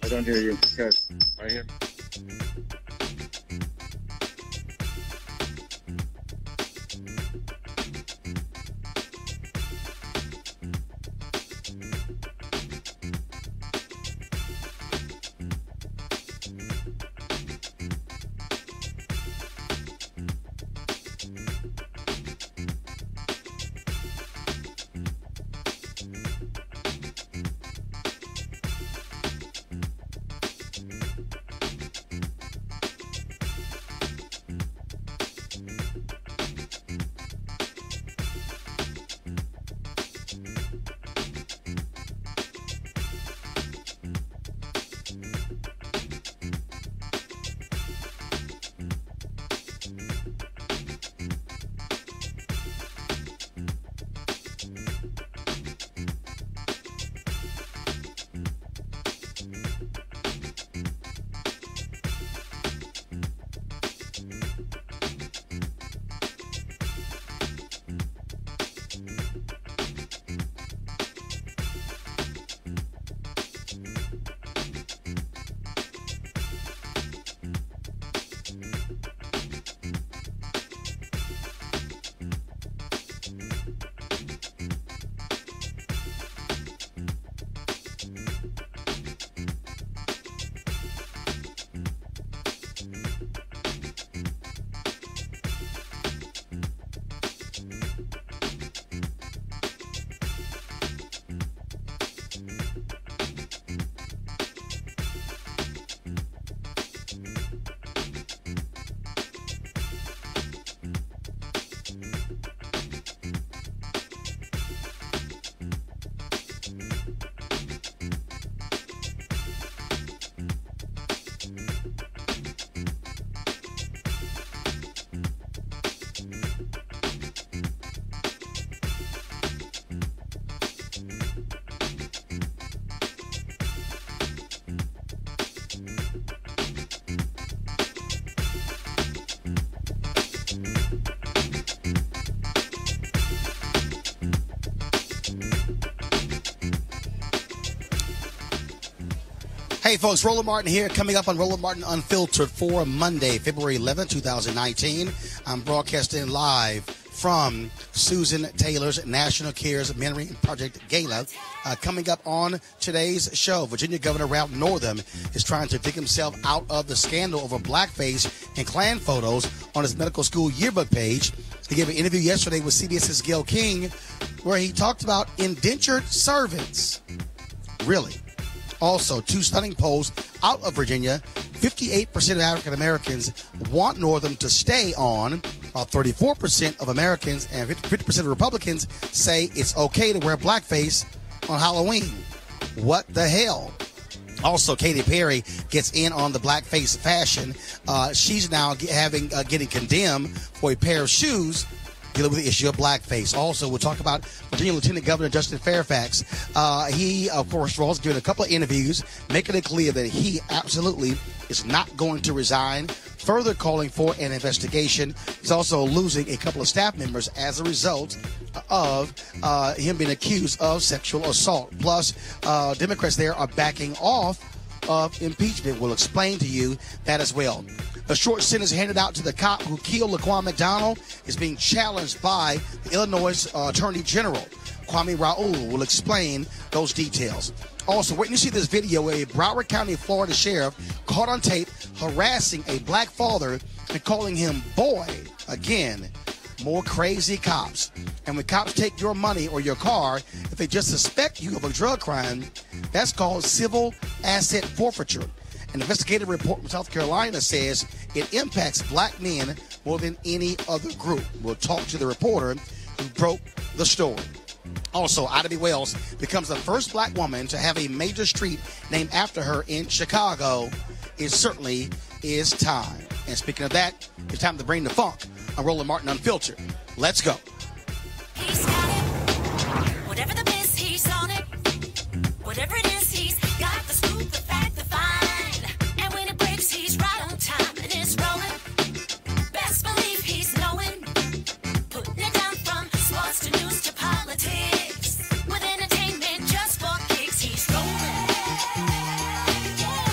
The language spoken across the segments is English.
I don't hear you. Good. Right here. Hey folks, Roland Martin here, coming up on Roland Martin Unfiltered for Monday, February 11, 2019. I'm broadcasting live from Susan Taylor's National Cares Memory Project Gala. Coming up on today's show, Virginia Governor Ralph Northam is trying to dig himself out of the scandal over blackface and Klan photos on his medical school yearbook page. He gave an interview yesterday with CBS's Gayle King where he talked about indentured servants. Really? Also, two stunning polls out of Virginia. 58% of African Americans want Northam to stay on, while 34% of Americans and 50% of Republicans say it's okay to wear blackface on Halloween. What the hell? Also, Katy Perry gets in on the blackface fashion. She's now getting condemned for a pair of shoes dealing with the issue of blackface. Also, we'll talk about Virginia Lieutenant Governor Justin Fairfax. He, of course, was doing a couple of interviews, making it clear that he absolutely is not going to resign, further calling for an investigation. He's also losing a couple of staff members as a result of him being accused of sexual assault. Plus, Democrats there are backing off of impeachment. We'll explain to you that as well. A short sentence handed out to the cop who killed Laquan McDonald is being challenged by the Illinois Attorney General. Kwame Raoul will explain those details. Also, when you see this video, a Broward County Florida sheriff caught on tape harassing a black father and calling him boy. Again, more crazy cops. And when cops take your money or your car, if they just suspect you of a drug crime, that's called civil asset forfeiture. An investigative report from South Carolina says it impacts black men more than any other group. We'll talk to the reporter who broke the story. Also, Ida B. Wells becomes the first black woman to have a major street named after her in Chicago. It certainly is time. And speaking of that, it's time to bring the funk on Roland Martin Unfiltered. Let's go. He's got it. Whatever the miss, he's on it. Whatever it is, he's got the scoop, the fact, the fine. And when it breaks, he's right on time and it's rolling. Best believe he's knowing. Putting it down from sports to news to politics. With entertainment just for kicks, he's rolling. Yeah.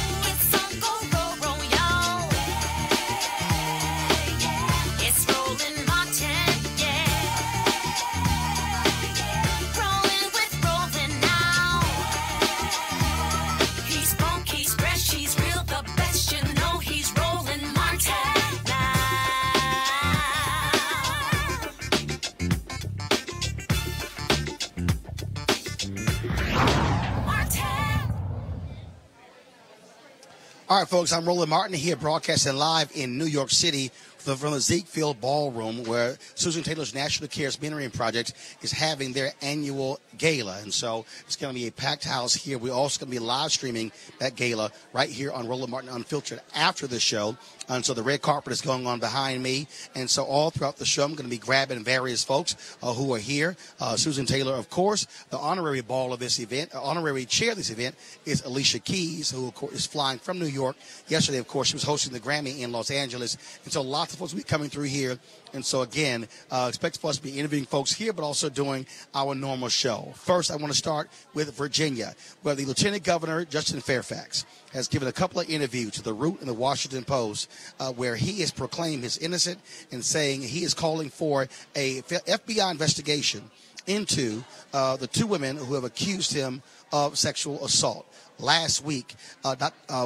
All right, folks, I'm Roland Martin here broadcasting live in New York City from the Ziegfeld Ballroom, where Susan Taylor's National Cares Mentoring Project is having their annual gala. And so it's going to be a packed house here. We're also going to be live streaming that gala right here on Roland Martin Unfiltered after the show. And so the red carpet is going on behind me. And so all throughout the show, I'm going to be grabbing various folks who are here. Susan Taylor, of course. The honorary ball of this event, honorary chair of this event is Alicia Keys, who, of course, is flying from New York. Yesterday, of course, she was hosting the Grammy in Los Angeles. And so lots of folks will be coming through here. And so, again, expect for us to be interviewing folks here, but also doing our normal show. First, I want to start with Virginia, where the Lieutenant Governor, Justin Fairfax, has given a couple of interviews to The Root and the Washington Post, where he has proclaimed his innocent and saying he is calling for a FBI investigation into the two women who have accused him of sexual assault. Last week,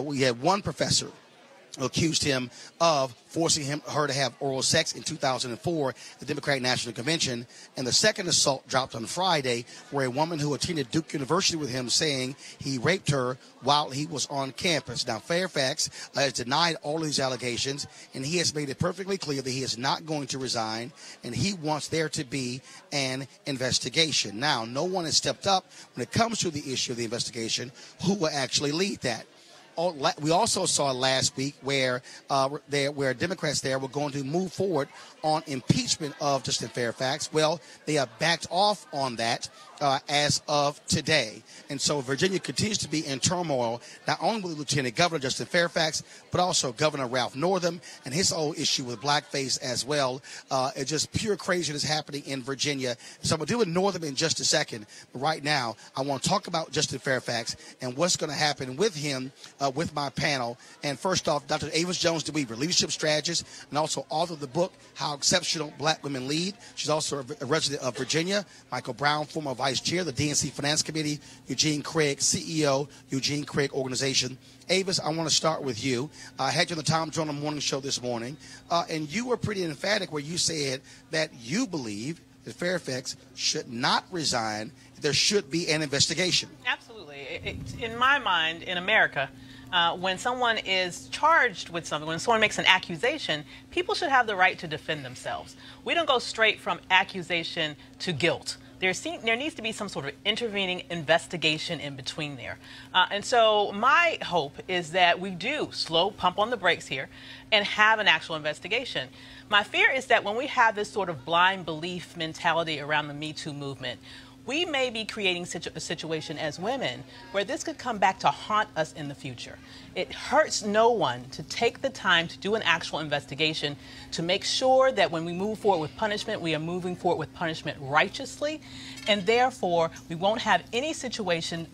we had one professor who accused him of forcing her to have oral sex in 2004 at the Democratic National Convention. And the second assault dropped on Friday, where a woman who attended Duke University with him saying he raped her while he was on campus. Now, Fairfax has denied all of these allegations, and he has made it perfectly clear that he is not going to resign, and he wants there to be an investigation. Now, no one has stepped up when it comes to the issue of the investigation. Who will actually lead that? We also saw last week where Democrats there were going to move forward on impeachment of Justin Fairfax. Well, they have backed off on that as of today. And so Virginia continues to be in turmoil, not only with Lieutenant Governor Justin Fairfax, but also Governor Ralph Northam and his whole issue with blackface as well. It's just pure craziness happening in Virginia. So I'm going to deal with Northam in just a second. But right now, I want to talk about Justin Fairfax and what's going to happen with him with my panel. And first off, Dr. Avis Jones DeWeaver, leadership strategist and also author of the book, How Exceptional Black Women Lead. She's also a resident of Virginia. Michael Brown, former vice chair of the DNC Finance Committee. Eugene Craig, CEO, Eugene Craig Organization. Avis, I want to start with you. I had you on the Tom Joyner Morning Show this morning, and you were pretty emphatic where you said that you believe that Fairfax should not resign. There should be an investigation. Absolutely. In my mind, in America, when someone is charged with something, when someone makes an accusation, people should have the right to defend themselves. We don't go straight from accusation to guilt. There needs to be some sort of intervening investigation in between there. And so my hope is that we do slow pump on the brakes here and have an actual investigation. My fear is that when we have this sort of blind belief mentality around the Me Too movement, we may be creating a situation as women where this could come back to haunt us in the future. It hurts no one to take the time to do an actual investigation to make sure that when we move forward with punishment, we are moving forward with punishment righteously, and therefore we won't have any situation,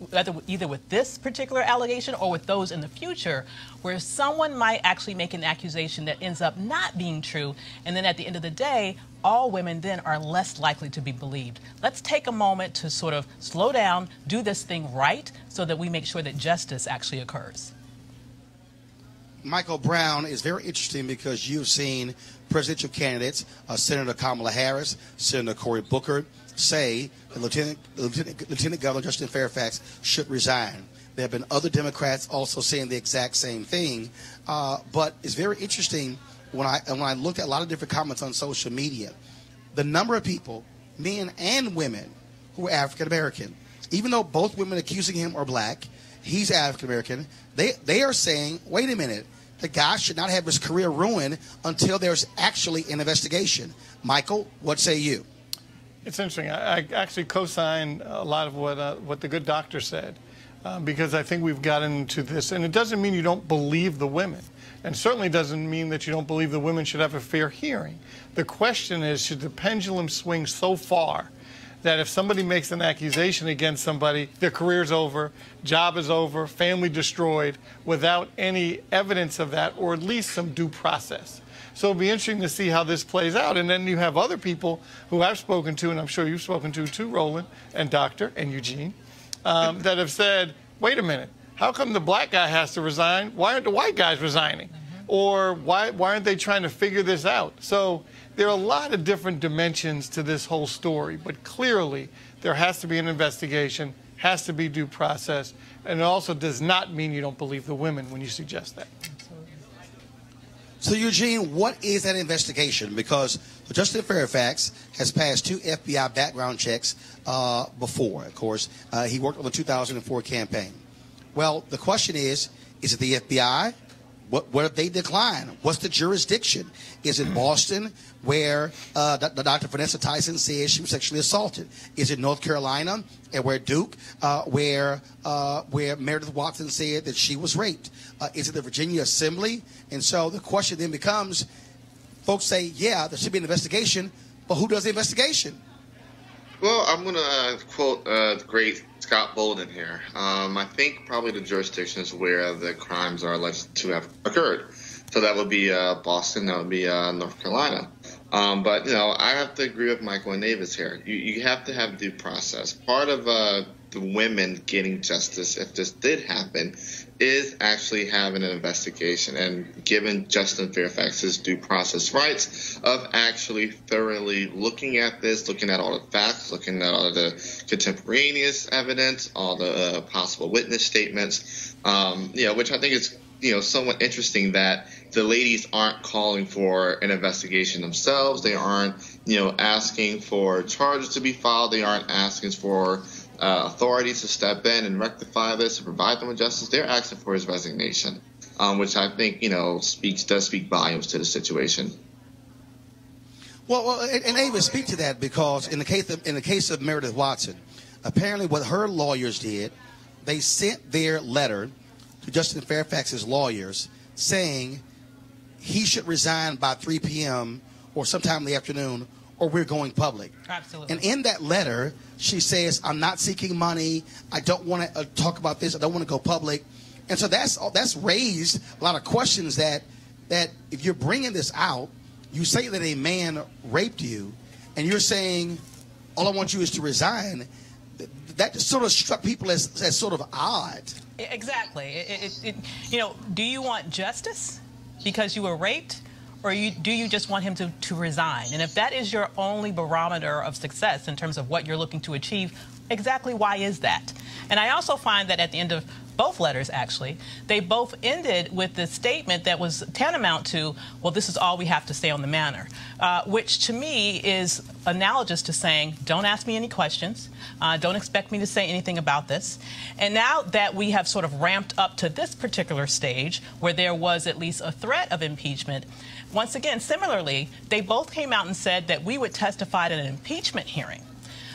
either with this particular allegation or with those in the future, where someone might actually make an accusation that ends up not being true, and then at the end of the day, all women then are less likely to be believed. Let's take a moment to sort of slow down, do this thing right, so that we make sure that justice actually occurs. Michael Brown is very interesting because you've seen presidential candidates, Senator Kamala Harris, Senator Cory Booker, say that Lieutenant Governor Justin Fairfax should resign. There have been other Democrats also saying the exact same thing. But it's very interesting when I looked at a lot of different comments on social media, the number of people, men and women, who are African American, even though both women accusing him are black, he's African American, they are saying, wait a minute, the guy should not have his career ruined until there's actually an investigation. Michael, what say you? It's interesting. I actually co-sign a lot of what the good doctor said, because I think we've gotten into this, and it doesn't mean you don't believe the women, and certainly doesn't mean that you don't believe the women should have a fair hearing. The question is, should the pendulum swing so far that if somebody makes an accusation against somebody, their career's over, job is over, family destroyed, without any evidence of that, or at least some due process? So it'll be interesting to see how this plays out. And then you have other people who I've spoken to, and I'm sure you've spoken to too, Roland and Doctor and Eugene, that have said, wait a minute, how come the black guy has to resign? Why aren't the white guys resigning? Or why aren't they trying to figure this out? So there are a lot of different dimensions to this whole story, but clearly there has to be an investigation, has to be due process, and it also does not mean you don't believe the women when you suggest that. So, Eugene, what is that investigation? Because Justin Fairfax has passed 2 FBI background checks before, of course. He worked on the 2004 campaign. Well, the question is it the FBI? What if they decline? What's the jurisdiction? Is it Boston, where Dr. Vanessa Tyson says she was sexually assaulted? Is it North Carolina, and where Duke, where Meredith Watson said that she was raped? Is it the Virginia Assembly? And so the question then becomes, folks say, yeah, there should be an investigation, but who does the investigation? Well, I'm going to quote the great Scott Bolden here. I think probably the jurisdiction is where the crimes are alleged to have occurred. So that would be Boston, that would be North Carolina. But, I have to agree with Michael and Davis here. You have to have due process. Part of the women getting justice, if this did happen, is actually having an investigation and giving Justin Fairfax's due process rights of actually thoroughly looking at this, looking at all the facts, looking at all the contemporaneous evidence, all the possible witness statements, which I think is, somewhat interesting that the ladies aren't calling for an investigation themselves. They aren't, asking for charges to be filed. They aren't asking for authorities to step in and rectify this and provide them with justice. They're asking for his resignation, which I think, does speak volumes to the situation. Well, and I even speak to that because in the case of Meredith Watson, apparently what her lawyers did, they sent their letter to Justin Fairfax's lawyers saying he should resign by 3 p.m. or sometime in the afternoon, or we're going public. Absolutely. And in that letter, she says, I'm not seeking money. I don't want to talk about this. I don't want to go public. And so that's raised a lot of questions that if you're bringing this out, you say that a man raped you, and you're saying, all I want you is to resign. That sort of struck people as sort of odd. Exactly. Do you want justice because you were raped? Or do you just want him to resign? And if that is your only barometer of success in terms of what you're looking to achieve, exactly why is that? And I also find that at the end of both letters, actually, they both ended with the statement that was tantamount to, well, this is all we have to say on the matter, which to me is analogous to saying, don't ask me any questions, don't expect me to say anything about this. And now that we have sort of ramped up to this particular stage where there was at least a threat of impeachment, once again, similarly, they both came out and said that we would testify at an impeachment hearing.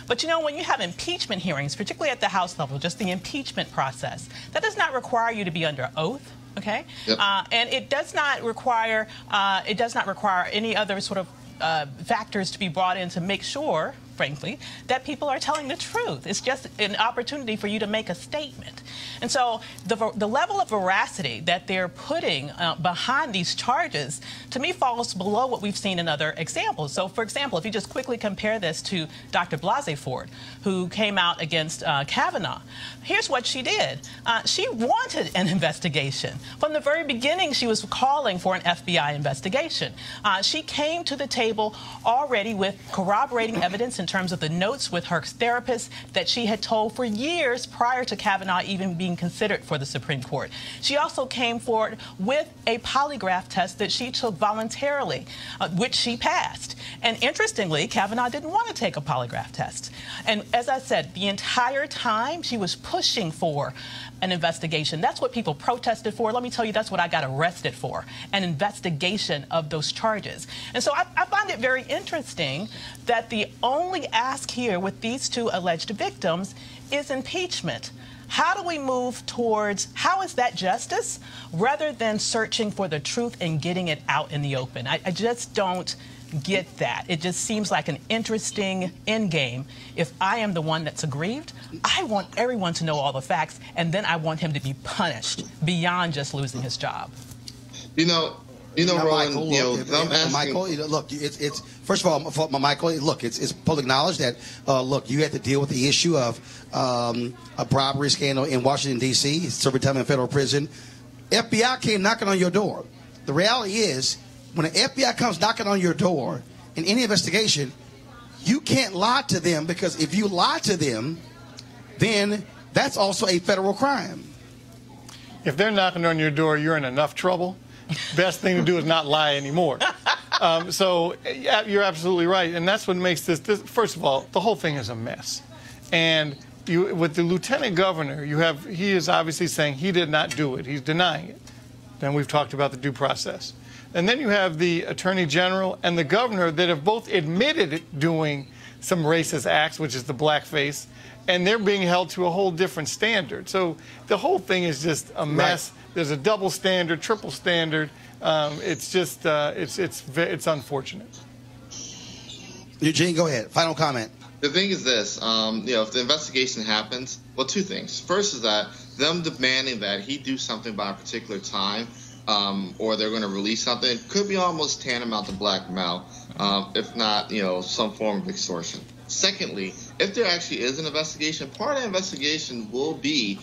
But when you have impeachment hearings, particularly at the House level, just the impeachment process, that does not require you to be under oath, okay? Yep. And it does not require any other sort of factors to be brought in to make sure, frankly, that people are telling the truth. It's just an opportunity for you to make a statement. And so the level of veracity that they're putting behind these charges, to me, falls below what we've seen in other examples. So, for example, if you just quickly compare this to Dr. Blasey Ford, who came out against Kavanaugh, here's what she did. She wanted an investigation. From the very beginning, she was calling for an FBI investigation. She came to the table already with corroborating evidence in terms of the notes with her therapist that she had told for years prior to Kavanaugh even being considered for the Supreme Court. She also came forward with a polygraph test that she took voluntarily, which she passed. And interestingly, Kavanaugh didn't want to take a polygraph test. And as I said, the entire time she was pushing for an investigation. That's what people protested for. Let me tell you, that's what I got arrested for, an investigation of those charges. And so I find it very interesting that the only ask here with these 2 alleged victims is impeachment. How do we move towards, how is that justice, rather than searching for the truth and getting it out in the open? I just don't get that. It just seems like an interesting end game. If I am the one that's aggrieved, I want everyone to know all the facts, and then I want him to be punished beyond just losing his job. Roland, Michael, look, it's first of all, Michael, look, it's public knowledge that look, you had to deal with the issue of a bribery scandal in Washington D.C. Serving time in federal prison. FBI came knocking on your door. The reality is, when the FBI comes knocking on your door in any investigation, you can't lie to them, because if you lie to them, then that's also a federal crime. If they're knocking on your door, you're in enough trouble. Best thing to do is not lie anymore. So yeah, you're absolutely right. And that's what makes this, first of all, the whole thing is a mess. And with the lieutenant governor, he is obviously saying he did not do it. He's denying it. Then we've talked about the due process. And then you have the attorney general and the governor that have both admitted doing some racist acts, which is the blackface, and they're being held to a whole different standard. So the whole thing is just a mess. Right. There's a double standard, triple standard. It's just, it's unfortunate. Eugene, go ahead. Final comment. The thing is this, if the investigation happens, well, two things. First is that them demanding that he do something by a particular time, or they're going to release something, could be almost tantamount to blackmail, if not, some form of extortion. Secondly, if there actually is an investigation, part of the investigation will be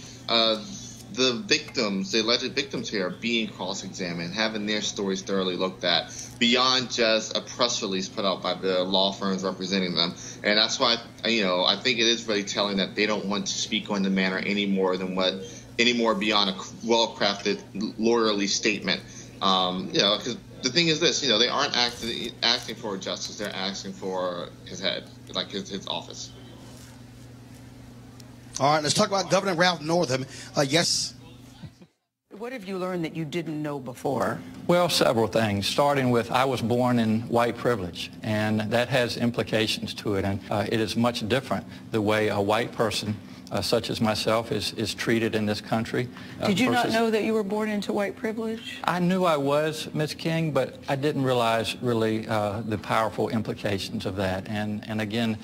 the victims, the alleged victims here, being cross-examined, having their stories thoroughly looked at, beyond just a press release put out by the law firms representing them. And that's why, I think it is really telling that they don't want to speak on the matter any more beyond a well-crafted lawyerly statement. Because the thing is this, they aren't asking for justice, they're asking for his head, like his office. All right, let's talk about Governor Ralph Northam. Yes. What have you learned that you didn't know before? Well, several things, starting with I was born in white privilege, and that has implications to it, and it is much different the way a white person such as myself is treated in this country. Did you not know that you were born into white privilege? I knew I was, Ms. King, but I didn't realize really the powerful implications of that. And again,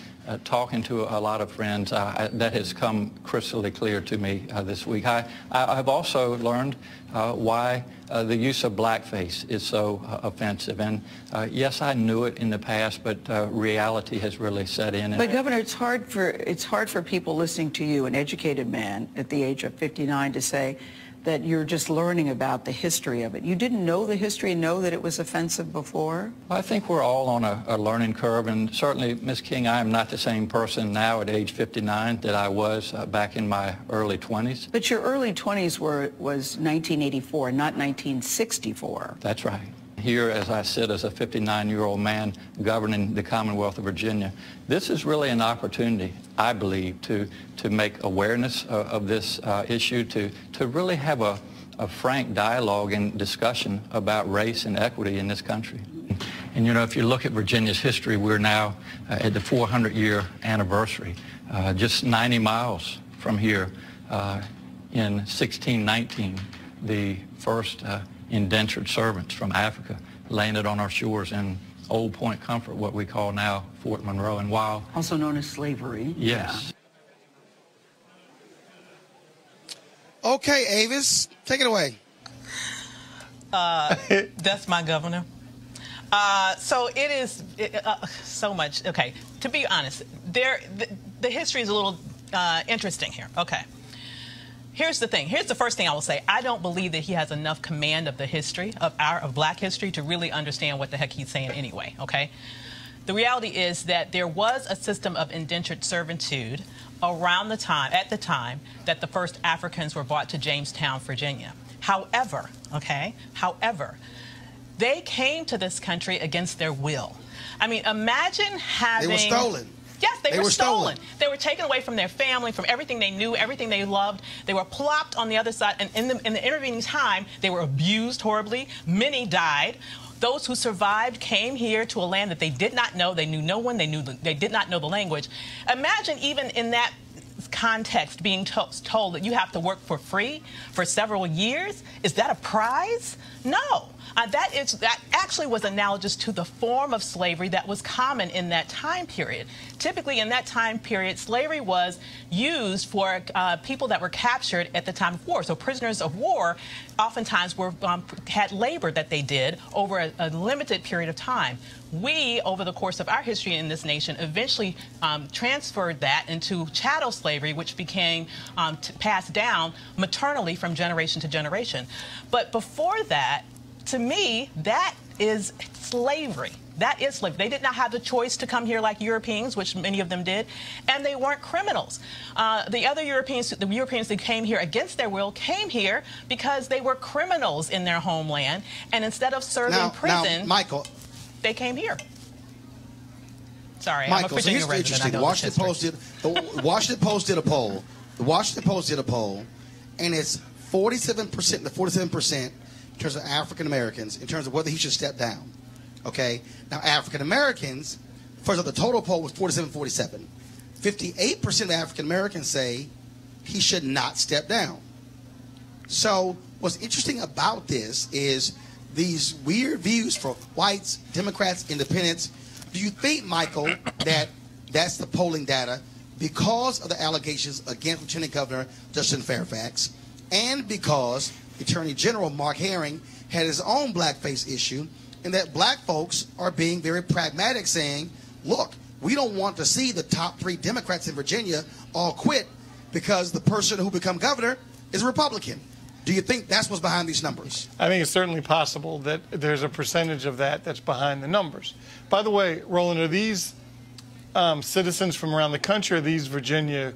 talking to a lot of friends, that has come crystal clear to me this week. I've also learned why the use of blackface is so offensive. And yes, I knew it in the past, but reality has really set in. But Governor, it's hard for people listening to you, an educated man at the age of 59, to say that you're just learning about the history of it. You didn't know the history, know that it was offensive before? I think we're all on a learning curve, and certainly, Ms. King, I am not the same person now at age 59 that I was back in my early 20s. But your early 20s was 1984, not 1964. That's right. Here, as I sit as a 59-year-old man governing the Commonwealth of Virginia, this is really an opportunity, I believe, to make awareness of this issue, to really have a frank dialogue and discussion about race and equity in this country. And if you look at Virginia's history, we're now at the 400-year anniversary. Just 90 miles from here, in 1619, the first indentured servants from Africa landed on our shores in Old Point Comfort, what we call now Fort Monroe. And while also known as slavery. Yes. Yeah. Okay, Avis, take it away. That's my governor. So it is so much. Okay, to be honest, the history is a little interesting here. Okay. Here's the thing. Here's the first thing I will say. I don't believe that he has enough command of the history, of black history, to really understand what the heck he's saying anyway, okay? The reality is that there was a system of indentured servitude at the time that the first Africans were brought to Jamestown, Virginia. However, they came to this country against their will. I mean, imagine having... They were stolen. Yes, they were stolen. They were taken away from their family, from everything they knew, everything they loved. They were plopped on the other side, and in the intervening time, they were abused horribly. Many died. Those who survived came here to a land that they did not know. They knew no one. They did not know the language. Imagine even in that context being told that you have to work for free for several years. Is that a prize? No. That actually was analogous to the form of slavery that was common in that time period. Typically, in that time period, slavery was used for people that were captured at the time of war. So prisoners of war oftentimes had labor that they did over a limited period of time. We, over the course of our history in this nation, eventually transferred that into chattel slavery, which became passed down maternally from generation to generation. But before that, to me, that is slavery. That is slavery. They did not have the choice to come here like Europeans, which many of them did, and they weren't criminals. The Europeans that came here against their will came here because they were criminals in their homeland, and instead of serving prison, Michael, they came here. Sorry, Michael, I'm a Virginia resident. interesting. The Washington Post did a poll. The Washington Post did a poll, and it's 47% to 47% in terms of African Americans in terms of whether he should step down. Okay, now African Americans, first of all, the total poll was 47-47. 58% of African Americans say he should not step down. So what's interesting about this is these weird views for whites, Democrats, independents. Do you think, Michael, that that's the polling data because of the allegations against Lieutenant Governor Justin Fairfax, and because Attorney General Mark Herring had his own blackface issue, and that black folks are being very pragmatic, saying, look, we don't want to see the top 3 Democrats in Virginia all quit because the person who become governor is a Republican. Do you think that's what's behind these numbers? I think it's certainly possible that there's a percentage of that that's behind the numbers. By the way, Roland, are these citizens from around the country, or are these Virginia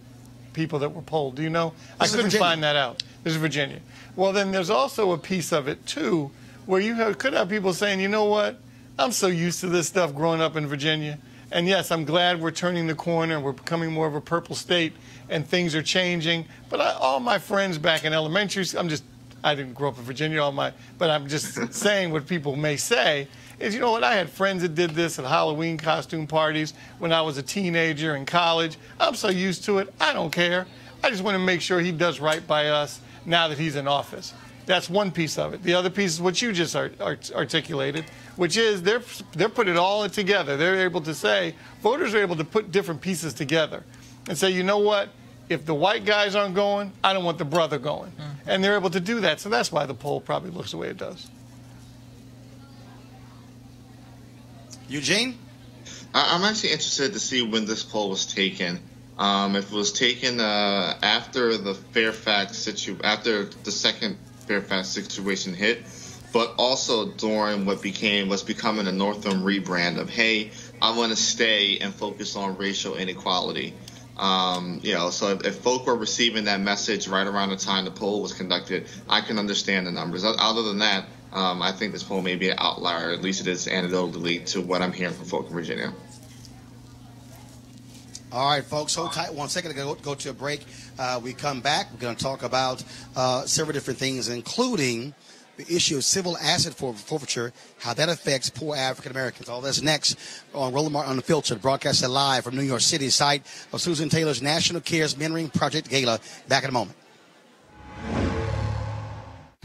people that were polled? Do you know? I couldn't find that out. This is Virginia. Well, then there's also a piece of it, too, where you could have people saying, you know what, I'm so used to this stuff growing up in Virginia. And yes, I'm glad we're turning the corner and we're becoming more of a purple state and things are changing. But all my friends back in elementary, I didn't grow up in Virginia, but I'm just saying what people may say is, you know what, I had friends that did this at Halloween costume parties when I was a teenager in college. I'm so used to it, I don't care. I just want to make sure he does right by us now that he's in office. That's one piece of it. The other piece is what you just articulated, which is they're putting it all together. They're able to say, voters are able to put different pieces together and say, you know what, if the white guys aren't going, I don't want the brother going. And they're able to do that. So that's why the poll probably looks the way it does. Eugene? I'm actually interested to see when this poll was taken. If it was taken after the after the second Fairfax situation hit, but also during what's becoming a Northam rebrand of, hey, I want to stay and focus on racial inequality. So if folk were receiving that message right around the time the poll was conducted, I can understand the numbers. Other than that, I think this poll may be an outlier. At least it is anecdotally to what I'm hearing from folk in Virginia. All right, folks, hold tight 1 second to go to a break. We come back. We're going to talk about several different things, including the issue of civil asset forfeiture, how that affects poor African Americans. All that's next on Roland Martin Unfiltered, broadcasted live from New York City, site of Susan Taylor's National Cares Mentoring Project Gala. Back in a moment.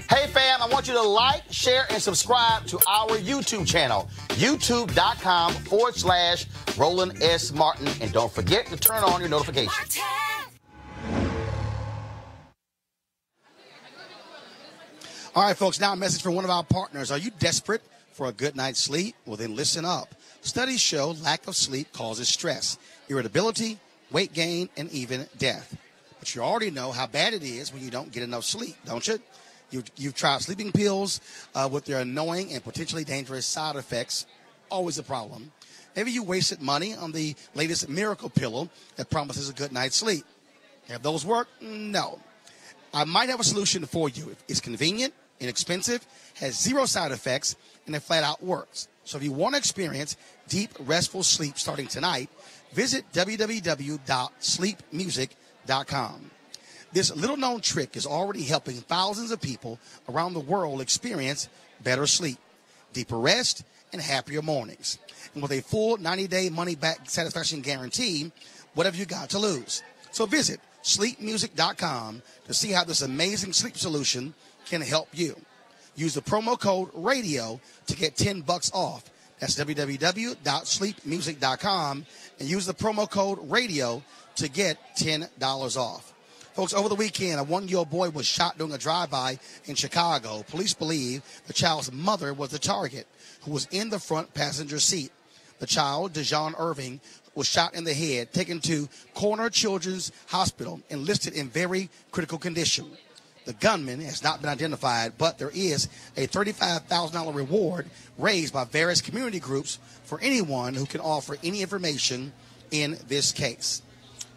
Hey, fam, I want you to like, share, and subscribe to our YouTube channel, youtube.com/Roland S. Martin. And don't forget to turn on your notifications. All right, folks, now a message from one of our partners. Are you desperate for a good night's sleep? Well, then listen up. Studies show lack of sleep causes stress, irritability, weight gain, and even death. But you already know how bad it is when you don't get enough sleep, don't you? You've tried sleeping pills with their annoying and potentially dangerous side effects. Always a problem. Maybe you wasted money on the latest miracle pillow that promises a good night's sleep. Have those work? No. I might have a solution for you. It's convenient, inexpensive, has zero side effects, and it flat out works. So if you want to experience deep, restful sleep starting tonight, visit www.sleepmusic.com. This little-known trick is already helping thousands of people around the world experience better sleep, deeper rest, and happier mornings. And with a full 90-day money-back satisfaction guarantee, what have you got to lose? So visit sleepmusic.com to see how this amazing sleep solution can help you. Use the promo code RADIO to get $10 off. That's www.sleepmusic.com, and use the promo code RADIO to get $10 off. Folks, over the weekend, a 1-year-old boy was shot during a drive-by in Chicago. Police believe the child's mother was the target, who was in the front passenger seat. The child, Dejon Irving, was shot in the head, taken to Corner Children's Hospital, and listed in very critical condition. The gunman has not been identified, but there is a $35,000 reward raised by various community groups for anyone who can offer any information in this case.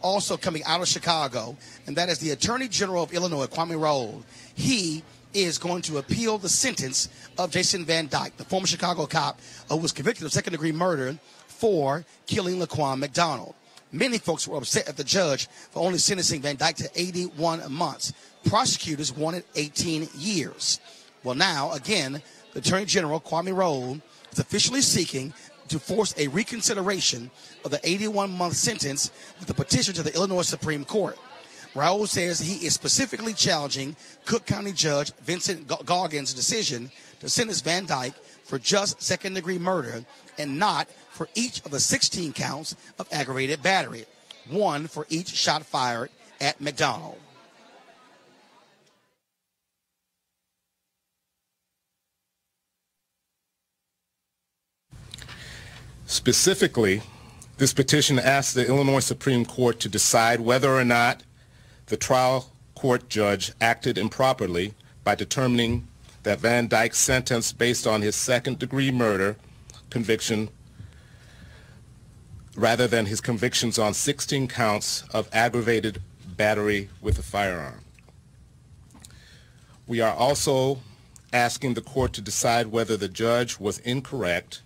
Also coming out of Chicago, and that is the Attorney General of Illinois, Kwame Roland. He is going to appeal the sentence of Jason Van Dyke, the former Chicago cop who was convicted of second-degree murder for killing Laquan McDonald. Many folks were upset at the judge for only sentencing Van Dyke to 81 months. Prosecutors wanted 18 years. Well, now, again, the Attorney General, Kwame Roland, is officially seeking to force a reconsideration of the 81-month sentence with a petition to the Illinois Supreme Court. Raul says he is specifically challenging Cook County Judge Vincent Goggins' decision to sentence Van Dyke for just second-degree murder and not for each of the 16 counts of aggravated battery, one for each shot fired at McDonald. Specifically, this petition asks the Illinois Supreme Court to decide whether or not the trial court judge acted improperly by determining that Van Dyke's sentence based on his second-degree murder conviction rather than his convictions on 16 counts of aggravated battery with a firearm. We are also asking the court to decide whether the judge was incorrect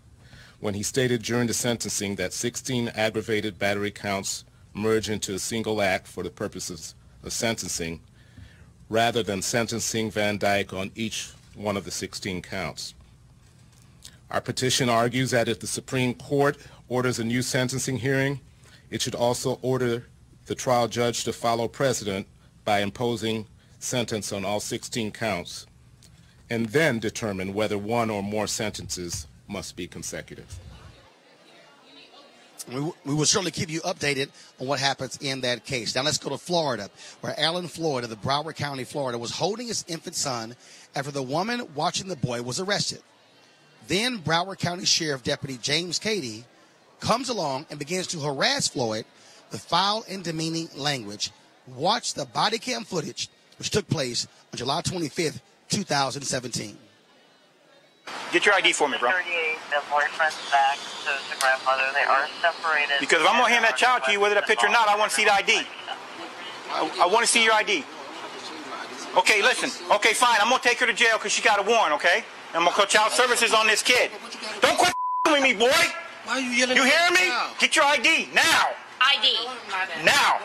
when he stated during the sentencing that 16 aggravated battery counts merge into a single act for the purposes of sentencing, rather than sentencing Van Dyke on each one of the 16 counts. Our petition argues that if the Supreme Court orders a new sentencing hearing, it should also order the trial judge to follow precedent by imposing sentence on all 16 counts, and then determine whether one or more sentences must be consecutive. We will certainly keep you updated on what happens in that case. Now let's go to Florida, where Alan Floyd of the Broward County, Florida, was holding his infant son after the woman watching the boy was arrested. Then Broward County Sheriff Deputy James Katy comes along and begins to harass Floyd with foul and demeaning language. Watch the body cam footage, which took place on July 25th, 2017. Get your ID for me, bro. 38, the boyfriend's back to the grandmother. They are separated. Because if I'm going to hand that child to you, whether that picture or not, I want to see the ID. I want to see your ID. Okay, listen. Okay, fine. I'm going to take her to jail because she got a warrant, okay? I'm going to call child services on this kid. Don't quit with me, boy. Why are you yelling? You hearing me? Get your ID now. ID. Now.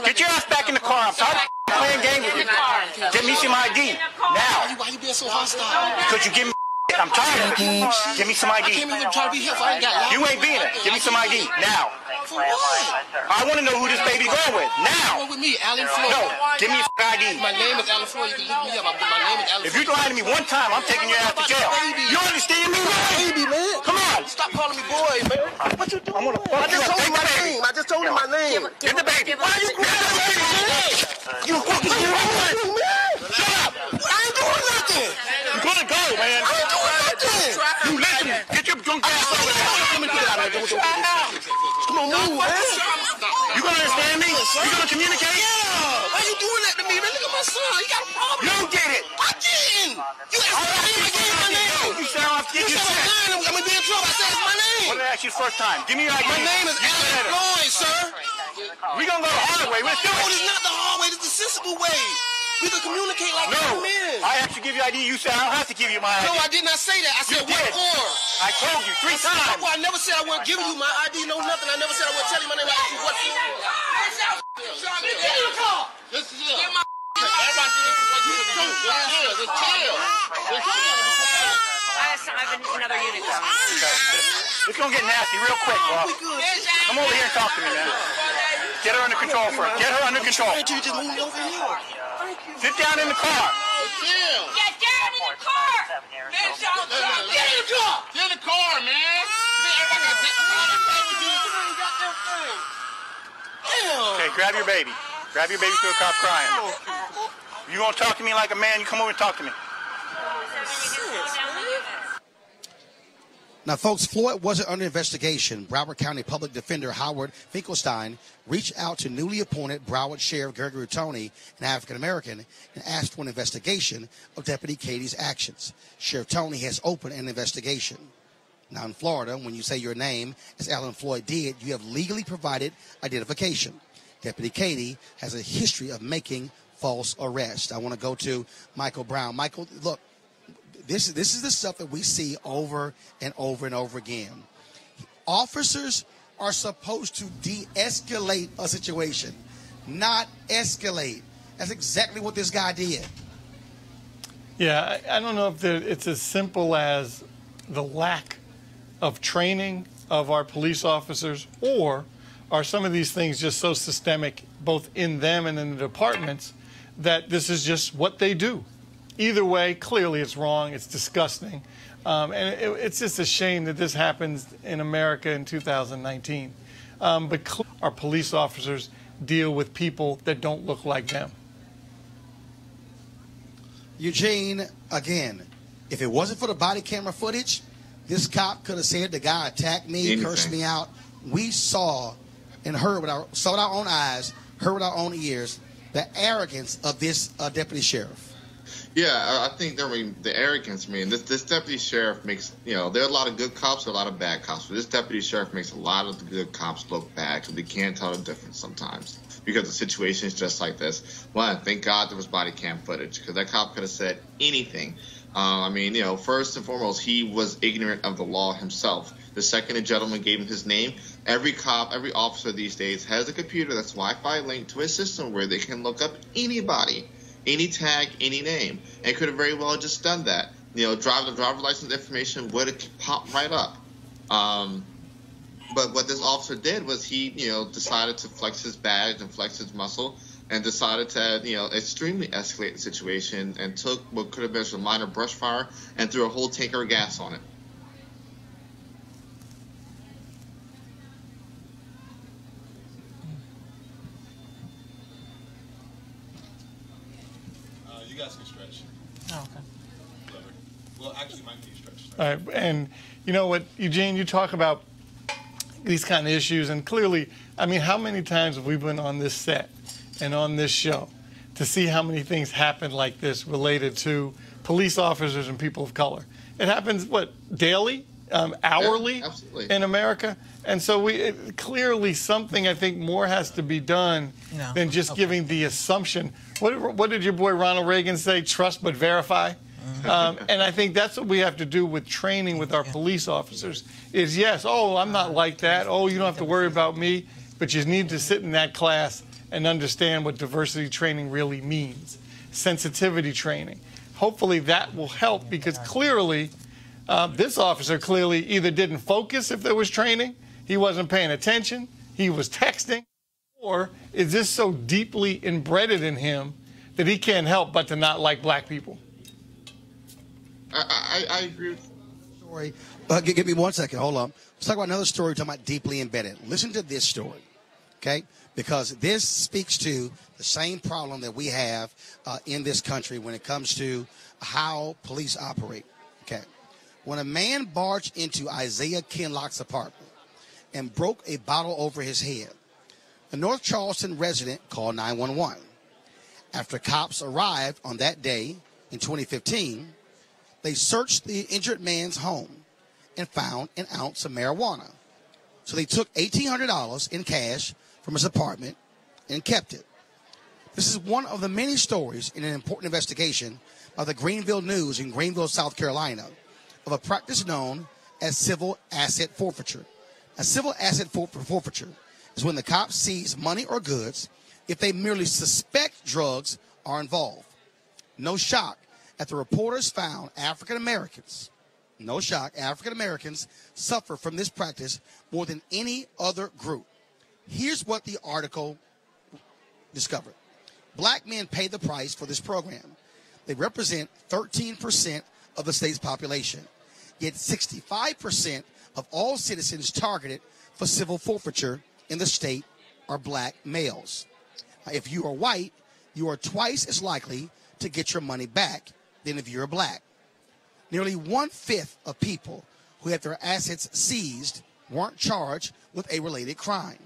Get your ass back in the car. I'm tired of playing games with you. Get me some ID. Now. Why you being so hostile? Because you give me I'm tired of it. Give me some ID. I came in here trying to be helpful. I ain't got You ain't being it. Give me some ID. Now. For what? I want to know who this baby going with. Now. Going with me, Alan Floyd. No. Give me your ID. My name is Alan Floyd. You can look me up. My name is Alan Floyd. If you lie to me one time, I'm taking your ass to jail. You understand me? Baby, man. Come on. Stop calling me boy, man. What you doing? I'm gonna fuck you up. Take my name. I just told you my name. Get the baby. Why are you grabbing the baby, man? You fucking doing man. Shut up. I ain't doing nothing. You're gonna go, man. I ain't doing nothing. You listen. Get your drunk ass over there. Come on, move, man. You gonna understand me? You gonna communicate? Yeah. Why you doing that to me, man? Look at my son. He got a problem. You don't get it. I didn't. You asked my name. I gave you my name. You sound off. Get You your said shit. my name. I'm gonna be in trouble. I said it's my name. What did I ask you the first time? Give me your ID. My name is Alan Floyd, sir. We gonna go the hard way. Let's do No, it. it's not the hard way. It's the sensible way. We can communicate like No. men. I actually give you ID. You said I don't have to give you my ID. No, I did not say that. I said You what did. for. I told you 3 times. Well, I never said I wasn't giving you my ID. No, nothing. I never said I wasn't telling you my name. I asked you what for. Get in the car. Just chill. Everybody do this what you do. Just chill. Just chill. Just chill. I have another unit coming. It's gonna get nasty real quick, bro. Come over here and talk to me, man. Get her under control first. Get her under control. You just move me over here. Sit down in the car. Chill. Get down in the car. Get in the car. Get in the car, man. Okay, grab your baby. Grab your baby to a cop crying. You gonna talk to me like a man? You come over and talk to me. Now, folks, Floyd wasn't under investigation. Broward County Public Defender Howard Finkelstein reached out to newly appointed Broward Sheriff Gregory Tony, an African-American, and asked for an investigation of Deputy Katy's actions. Sheriff Tony has opened an investigation. Now, in Florida, when you say your name, as Alan Floyd did, you have legally provided identification. Deputy Katy has a history of making false arrests. I want to go to Michael Brown. Michael, look. This is the stuff that we see over and over and over again. Officers are supposed to de-escalate a situation, not escalate. That's exactly what this guy did. Yeah, I don't know if it's as simple as the lack of training of our police officers, or are some of these things just so systemic, both in them and in the departments, that this is just what they do. Either way, clearly it's wrong. It's disgusting. And it's just a shame that this happens in America in 2019. But our police officers deal with people that don't look like them. Eugene, again, if it wasn't for the body camera footage, this cop could have said the guy attacked me, cursed me out. We saw and heard with our own eyes, heard with our own ears, the arrogance of this deputy sheriff. Yeah, I think the arrogance, this deputy sheriff makes, there are a lot of good cops, there are a lot of bad cops, but this deputy sheriff makes a lot of the good cops look bad because they can't tell the difference sometimes because the situation is just like this. One, thank God there was body cam footage because that cop could have said anything. First and foremost, he was ignorant of the law himself. The second, a gentleman gave him his name. Every cop, every officer these days has a computer that's Wi-Fi linked to a system where they can look up anybody. Any tag, any name, and could have very well just done that. Driver license information would have popped right up. But what this officer did was he, decided to flex his badge and flex his muscle, and decided to, extremely escalate the situation and took what could have been a minor brush fire and threw a whole tanker of gas on it. You guys can stretch. Oh, okay. Well, actually, mine can stretch. All right, and you know what, Eugene, you talk about these kind of issues, and clearly, how many times have we been on this set and on this show to see how many things happen like this related to police officers and people of color? It happens, daily, hourly in America? And so clearly something, I think, more has to be done than just giving the assumption. What did your boy Ronald Reagan say? Trust but verify. And I think that's what we have to do with training with our police officers is, yes, I'm not like that. Oh, you don't have to worry about me. But you need to sit in that class and understand what diversity training really means, sensitivity training. Hopefully that will help because clearly this officer clearly either didn't focus if there was training, he wasn't paying attention, he was texting, or is this so deeply embedded in him that he can't help but to not like black people? I agree with the story. Give me 1 second. Hold on. Let's talk about another story talking about deeply embedded. Listen to this story, okay? Because this speaks to the same problem that we have in this country when it comes to how police operate, okay? When a man barged into Isaiah Kinlock's apartment and broke a bottle over his head, a North Charleston resident called 911. After cops arrived on that day in 2015, they searched the injured man's home and found an ounce of marijuana. So they took $1,800 in cash from his apartment and kept it. This is one of the many stories in an important investigation by the Greenville News in Greenville, South Carolina, of a practice known as civil asset forfeiture. A civil asset forfeiture is when the cops seize money or goods if they merely suspect drugs are involved. No shock that the reporters found African Americans suffer from this practice more than any other group. Here's what the article discovered. Black men pay the price for this program. They represent 13% of the state's population, yet 65% of all citizens targeted for civil forfeiture in the state are black males. If you are white, you are twice as likely to get your money back than if you're black. Nearly 1/5 of people who had their assets seized weren't charged with a related crime.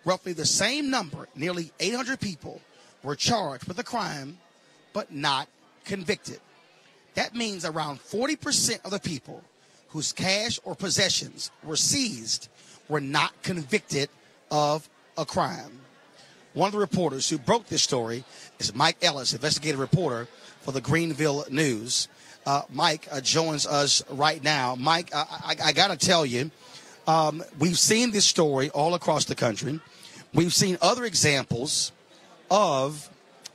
Roughly the same number, nearly 800 people, were charged with a crime but not convicted. That means around 40% of the people whose cash or possessions were seized were not convicted of a crime. One of the reporters who broke this story is Mike Ellis, investigative reporter for the Greenville News. Mike joins us right now. Mike, I got to tell you, we've seen this story all across the country. We've seen other examples of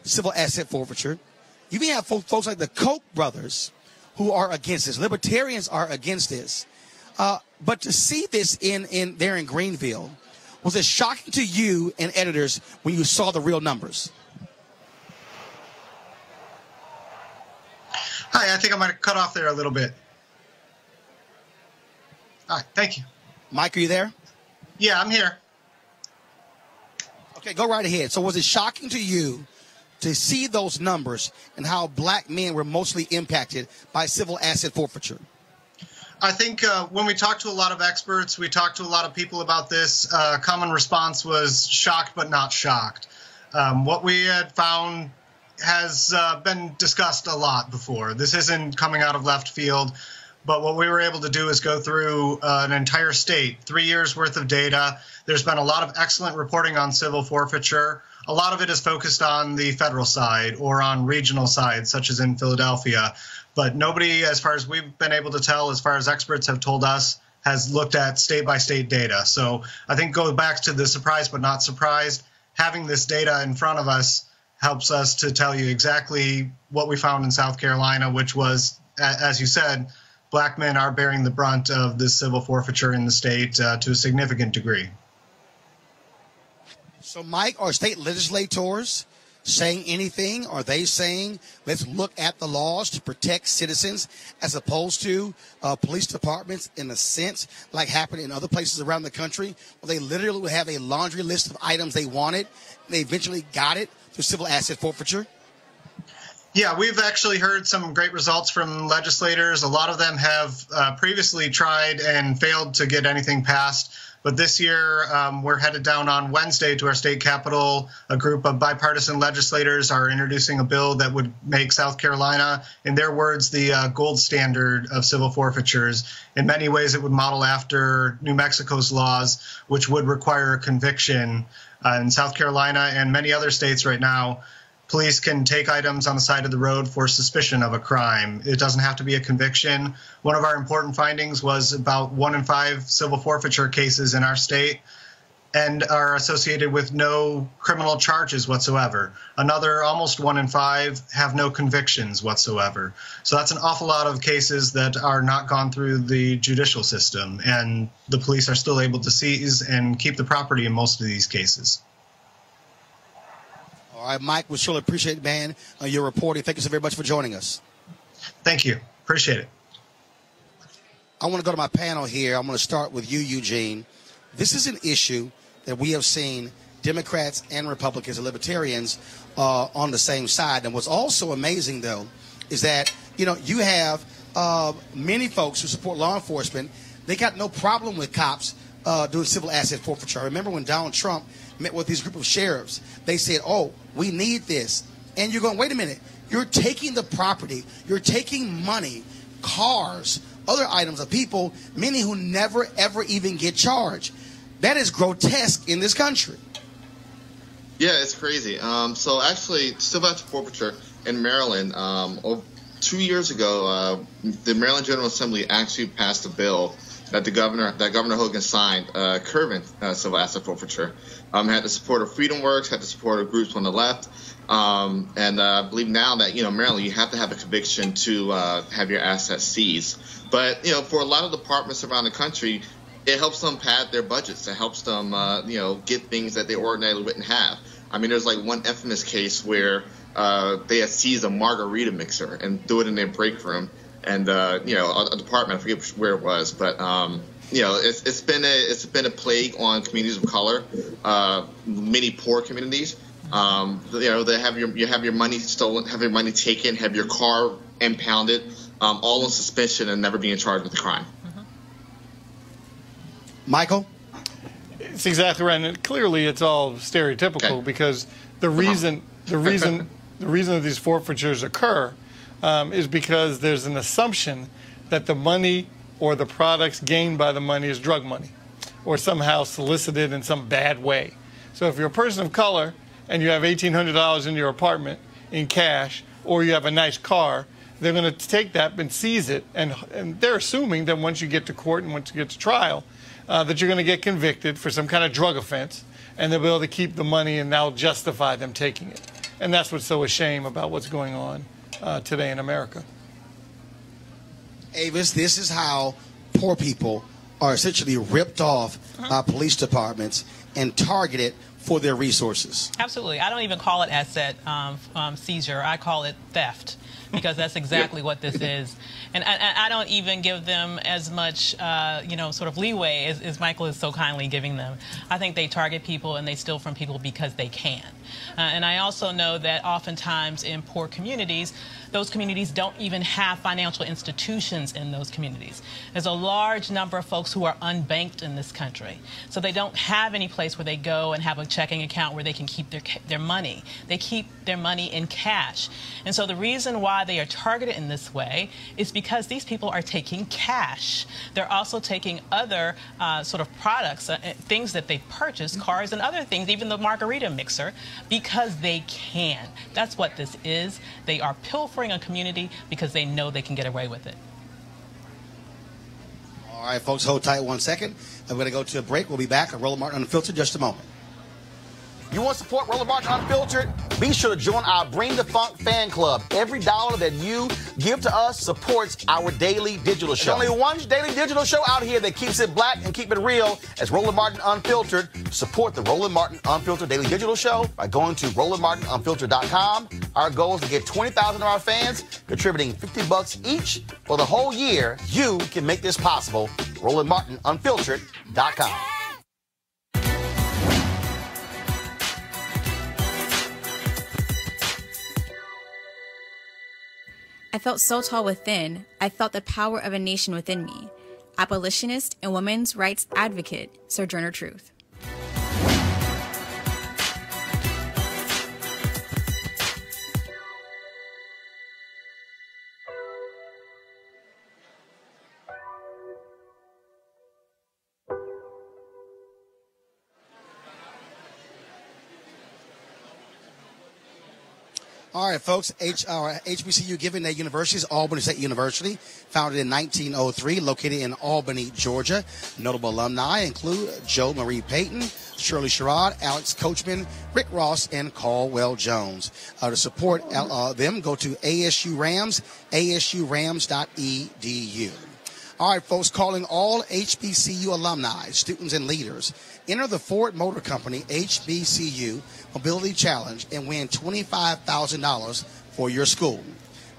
civil asset forfeiture. You even have folks like the Koch brothers who are against this. Libertarians are against this. But to see this there in Greenville, was it shocking to you and editors when you saw the real numbers? Hi, I think I might have cut off there a little bit. All right, thank you. Mike, are you there? Yeah, I'm here. Okay, go right ahead. So was it shocking to you to see those numbers and how black men were mostly impacted by civil asset forfeiture? I think when we talked to a lot of experts, we talked to a lot of people about this, common response was shocked but not shocked. What we had found has been discussed a lot before. This isn't coming out of left field, but what we were able to do is go through an entire state, 3 years worth of data. There's been a lot of excellent reporting on civil forfeiture. A lot of it is focused on the federal side or on regional sides, such as in Philadelphia. But nobody, as far as we've been able to tell, as far as experts have told us, has looked at state-by-state data. So I think go back to the surprised but not surprised. Having this data in front of us helps us to tell you exactly what we found in South Carolina, which was, as you said, black men are bearing the brunt of this civil forfeiture in the state to a significant degree. So, Mike, are state legislators saying anything? Are they saying, let's look at the laws to protect citizens as opposed to police departments in a sense like happened in other places around the country where they literally would have a laundry list of items they wanted and they eventually got it through civil asset forfeiture? Yeah, we've actually heard some great results from legislators. A lot of them have previously tried and failed to get anything passed. But this year, we're headed down on Wednesday to our state capitol. A group of bipartisan legislators are introducing a bill that would make South Carolina, in their words, the gold standard of civil forfeitures. In many ways, it would model after New Mexico's laws, which would require a conviction. In South Carolina and many other states right now, police can take items on the side of the road for suspicion of a crime. It doesn't have to be a conviction. One of our important findings was about 1 in 5 civil forfeiture cases in our state and are associated with no criminal charges whatsoever. Another almost 1 in 5 have no convictions whatsoever. So that's an awful lot of cases that are not gone through the judicial system, and the police are still able to seize and keep the property in most of these cases. All right, Mike, we surely appreciate it, man, your reporting. Thank you so very much for joining us. Thank you. Appreciate it. I want to go to my panel here. I'm going to start with you, Eugene. This is an issue that we have seen Democrats and Republicans and Libertarians on the same side. And what's also amazing, though, is that, you have many folks who support law enforcement. They got no problem with cops doing civil asset forfeiture. I remember when Donald Trump met with this group of sheriffs, they said, oh, we need this. And you're going, wait a minute, you're taking the property, you're taking money, cars, other items of people, many who never, ever even get charged. That is grotesque in this country. Yeah, it's crazy. So actually, civil asset forfeiture in Maryland, 2 years ago, the Maryland General Assembly actually passed a bill that Governor Hogan signed, curbing civil asset forfeiture. Had the support of Freedom Works, had the support of groups on the left, and I believe now that Maryland, you have to have a conviction to have your assets seized. But for a lot of departments around the country, it helps them pad their budgets. It helps them get things that they ordinarily wouldn't have. I mean, there's like one infamous case where they had seized a margarita mixer and threw it in their break room. And a department, I forget where it was, but it's been a plague on communities of color, many poor communities. They have your money stolen, have your money taken, have your car impounded, all on suspension and never being charged with a crime. Michael? It's exactly right, and clearly it's all stereotypical because the reason that these forfeitures occur is because there's an assumption that the money or the products gained by the money is drug money or somehow solicited in some bad way. So if you're a person of color and you have $1,800 in your apartment in cash, or you have a nice car, they're going to take that and seize it, and they're assuming that once you get to court and once you get to trial, that you're going to get convicted for some kind of drug offense, and they'll be able to keep the money, and that'll justify them taking it. And that's what's so a shame about what's going on today in America. Avis, this is how poor people are essentially ripped off by police departments and targeted for their resources. Absolutely. I don't even call it asset seizure. I call it theft, because that's exactly what this is. And I don't even give them as much, sort of leeway as Michael is so kindly giving them. I think they target people and they steal from people because they can. And I also know that oftentimes in poor communities, those communities don't even have financial institutions in those communities. There's a large number of folks who are unbanked in this country. So they don't have any place where they go and have a checking account where they can keep their money. They keep their money in cash. And so the reason why they are targeted in this way is because these people are taking cash. They're also taking other sort of products, things that they purchase, cars and other things, even the margarita mixer, because they can. That's what this is. They are pilfering a community because they know they can get away with it. All right, folks, hold tight 1 second. I'm going to go to a break. We'll be back on Roland Martin Unfiltered in just a moment. You want to support Roland Martin Unfiltered? Be sure to join our Bring the Funk fan club. Every dollar that you give to us supports our daily digital show. There's only one daily digital show out here that keeps it black and keep it real. As Roland Martin Unfiltered. Support the Roland Martin Unfiltered daily digital show by going to RolandMartinUnfiltered.com. Our goal is to get 20,000 of our fans contributing $50 each for the whole year. You can make this possible. RolandMartinUnfiltered.com. I felt so tall within, I felt the power of a nation within me. Abolitionist and women's rights advocate, Sojourner Truth. All right, folks, HBCU Giving Day University is Albany State University, founded in 1903, located in Albany, Georgia. Notable alumni include Joe Marie Payton, Shirley Sherrod, Alex Coachman, Rick Ross, and Caldwell Jones. To support them, go to ASU Rams, asurams.edu. All right, folks, calling all HBCU alumni, students, and leaders. Enter the Ford Motor Company HBCU Mobility Challenge and win $25,000 for your school.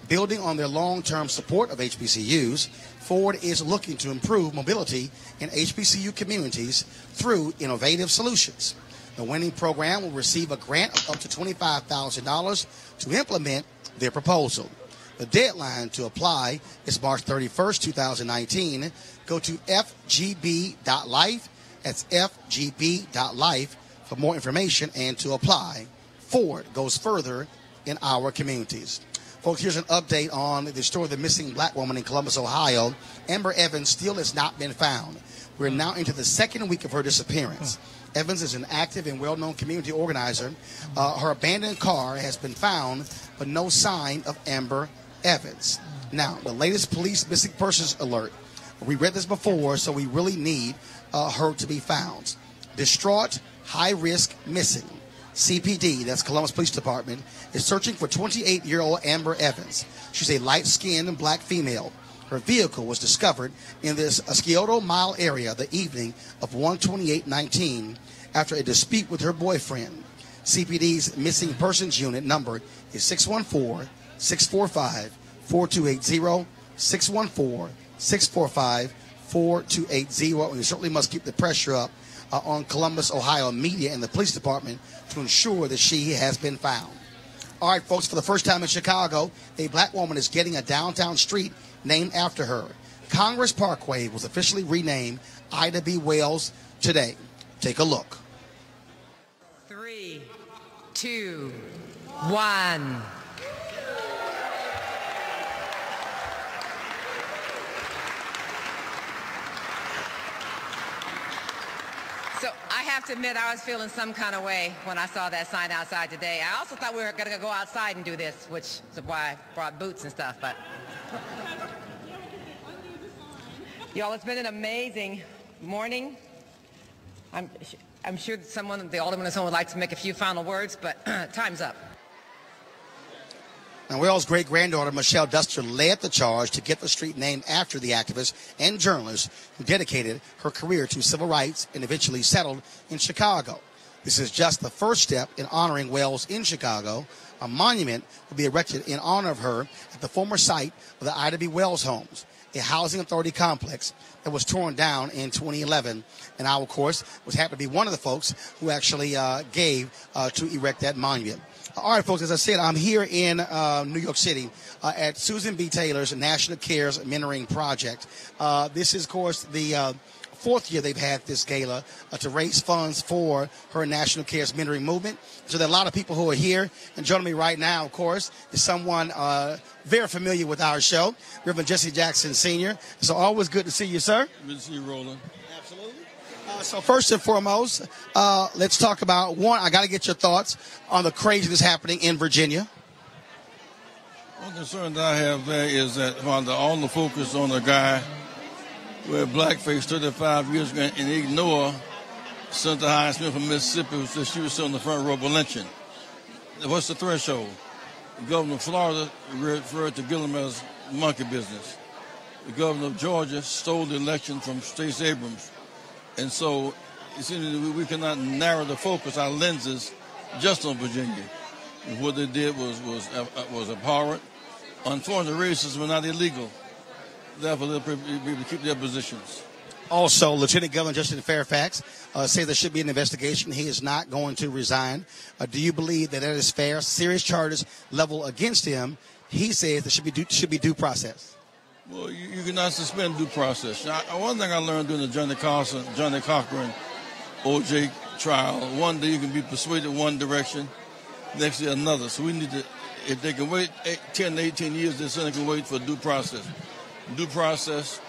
Building on their long-term support of HBCUs, Ford is looking to improve mobility in HBCU communities through innovative solutions. The winning program will receive a grant of up to $25,000 to implement their proposal. The deadline to apply is March 31st, 2019. Go to fgb.life. That's fgb.life for more information and to apply. Ford goes further in our communities. Folks, here's an update on the story of the missing black woman in Columbus, Ohio. Amber Evans still has not been found. We're now into the second week of her disappearance. Evans is an active and well-known community organizer. Her abandoned car has been found, but no sign of Amber Evans. Now, the latest police missing persons alert. We read this before, so we really need her to be found. Distraught, high risk, missing. CPD, that's Columbus Police Department, is searching for 28-year-old Amber Evans. She's a light-skinned black female. Her vehicle was discovered in this Scioto Mile area the evening of 1/28/19 after a dispute with her boyfriend. CPD's missing persons unit number is 614-645-4280, 614-645-4280, and you certainly must keep the pressure up on Columbus, Ohio media and the police department to ensure that she has been found. All right, folks, for the first time in Chicago, a black woman is getting a downtown street named after her. Congress Parkway was officially renamed Ida B. Wells today. Take a look. 3, 2, 1. So I have to admit, I was feeling some kind of way when I saw that sign outside today. I also thought we were going to go outside and do this, which is why I brought boots and stuff. But y'all, it's been an amazing morning. I'm sure that someone, the alderman or someone, would like to make a few final words, but time's up. Now, Wells' great-granddaughter, Michelle Duster, led the charge to get the street named after the activist and journalist who dedicated her career to civil rights and eventually settled in Chicago. This is just the first step in honoring Wells in Chicago. A monument will be erected in honor of her at the former site of the Ida B. Wells homes, a housing authority complex that was torn down in 2011. And I, of course, was happy to be one of the folks who actually gave to erect that monument. All right, folks, as I said, I'm here in New York City at Susan B. Taylor's National Cares Mentoring Project. This is, of course, the fourth year they've had this gala to raise funds for her National Cares Mentoring movement. So there are a lot of people who are here. And joining me right now, of course, is someone very familiar with our show, Reverend Jesse Jackson Sr. So always good to see you, sir. Good to see you, Roland. Absolutely. So first and foremost, let's talk about, one, I got to get your thoughts on the craziness happening in Virginia. One concern that I have there is that while all the focus on the guy with blackface 35 years ago and ignore Senator Highsmith from Mississippi who said she was still in the front row of a lynching. What's the threshold? The governor of Florida referred to Gillum as monkey business. The governor of Georgia stole the election from Stacey Abrams. And so it seems that we cannot narrow the focus, our lenses, just on Virginia. What they did was abhorrent. Unfortunately, racism were not illegal. Therefore, they'll be able to keep their positions. Also, Lieutenant Governor Justin Fairfax says there should be an investigation. He is not going to resign. Do you believe that is fair? Serious charges level against him. He says there should be due process. Well, you cannot suspend due process. One thing I learned during the Johnny Cochran O.J. trial, one day you can be persuaded one direction, next day another. So we need to, if they can wait 10 to 18 years, the Senate can wait for due process. Due process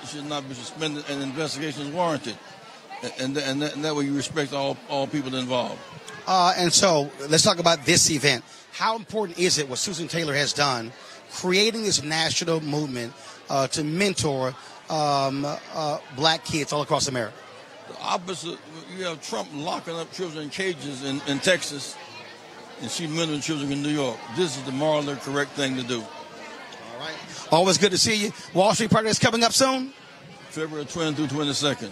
should not be suspended, and investigation is warranted. And that way you respect all people involved. And so let's talk about this event. How important is it what Susan Taylor has done, creating this national movement to mentor black kids all across America? The opposite, you have Trump locking up children in cages in Texas, and she mentoring children in New York. This is the morally correct thing to do. All right. Always good to see you. Wall Street Party is coming up soon? February 20th through 22nd.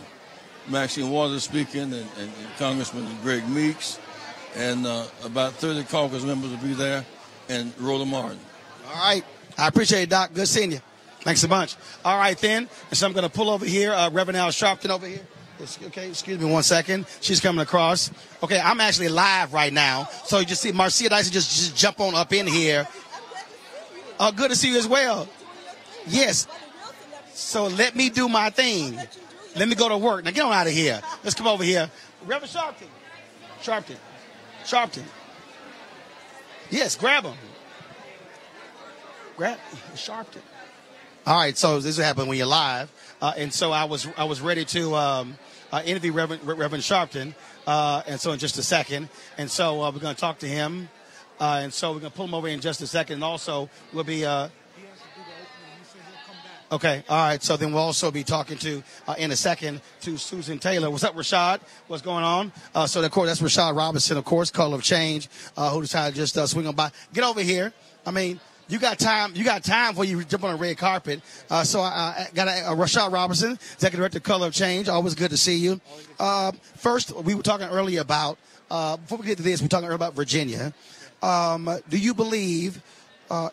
Maxine Waters speaking, and Congressman Greg Meeks, and about 30 caucus members will be there, and Roland Martin. All right. I appreciate it, Doc. Good seeing you. Thanks a bunch. All right, then. And so I'm going to pull over here. Reverend Al Sharpton over here. Okay, excuse me one second. She's coming across. Okay, I'm actually live right now. So you just see Marcia Dyson just jump on up in here. Good to see you as well. Yes. So let me do my thing. Let me go to work. Now get on out of here. Let's come over here. Reverend Sharpton. Yes, grab him. Grab Sharpton. All right, so this is what happens when you're live. And so I was ready to interview Reverend Sharpton. And so in just a second. And so we're going to talk to him. And so we're going to pull him over in just a second. And also we'll be okay. All right. So then we'll also be talking to, in a second, to Susan Taylor. What's up, Rashad? What's going on? So, of course, that's Rashad Robinson, of course, Color of Change, who decided to just swing on by. Get over here. I mean, you got time before you jump on a red carpet. So I got Rashad Robinson, Executive Director, Color of Change. Always good to see you. First, we were talking earlier about, before we get to this, we were talking earlier about Virginia. Do you believe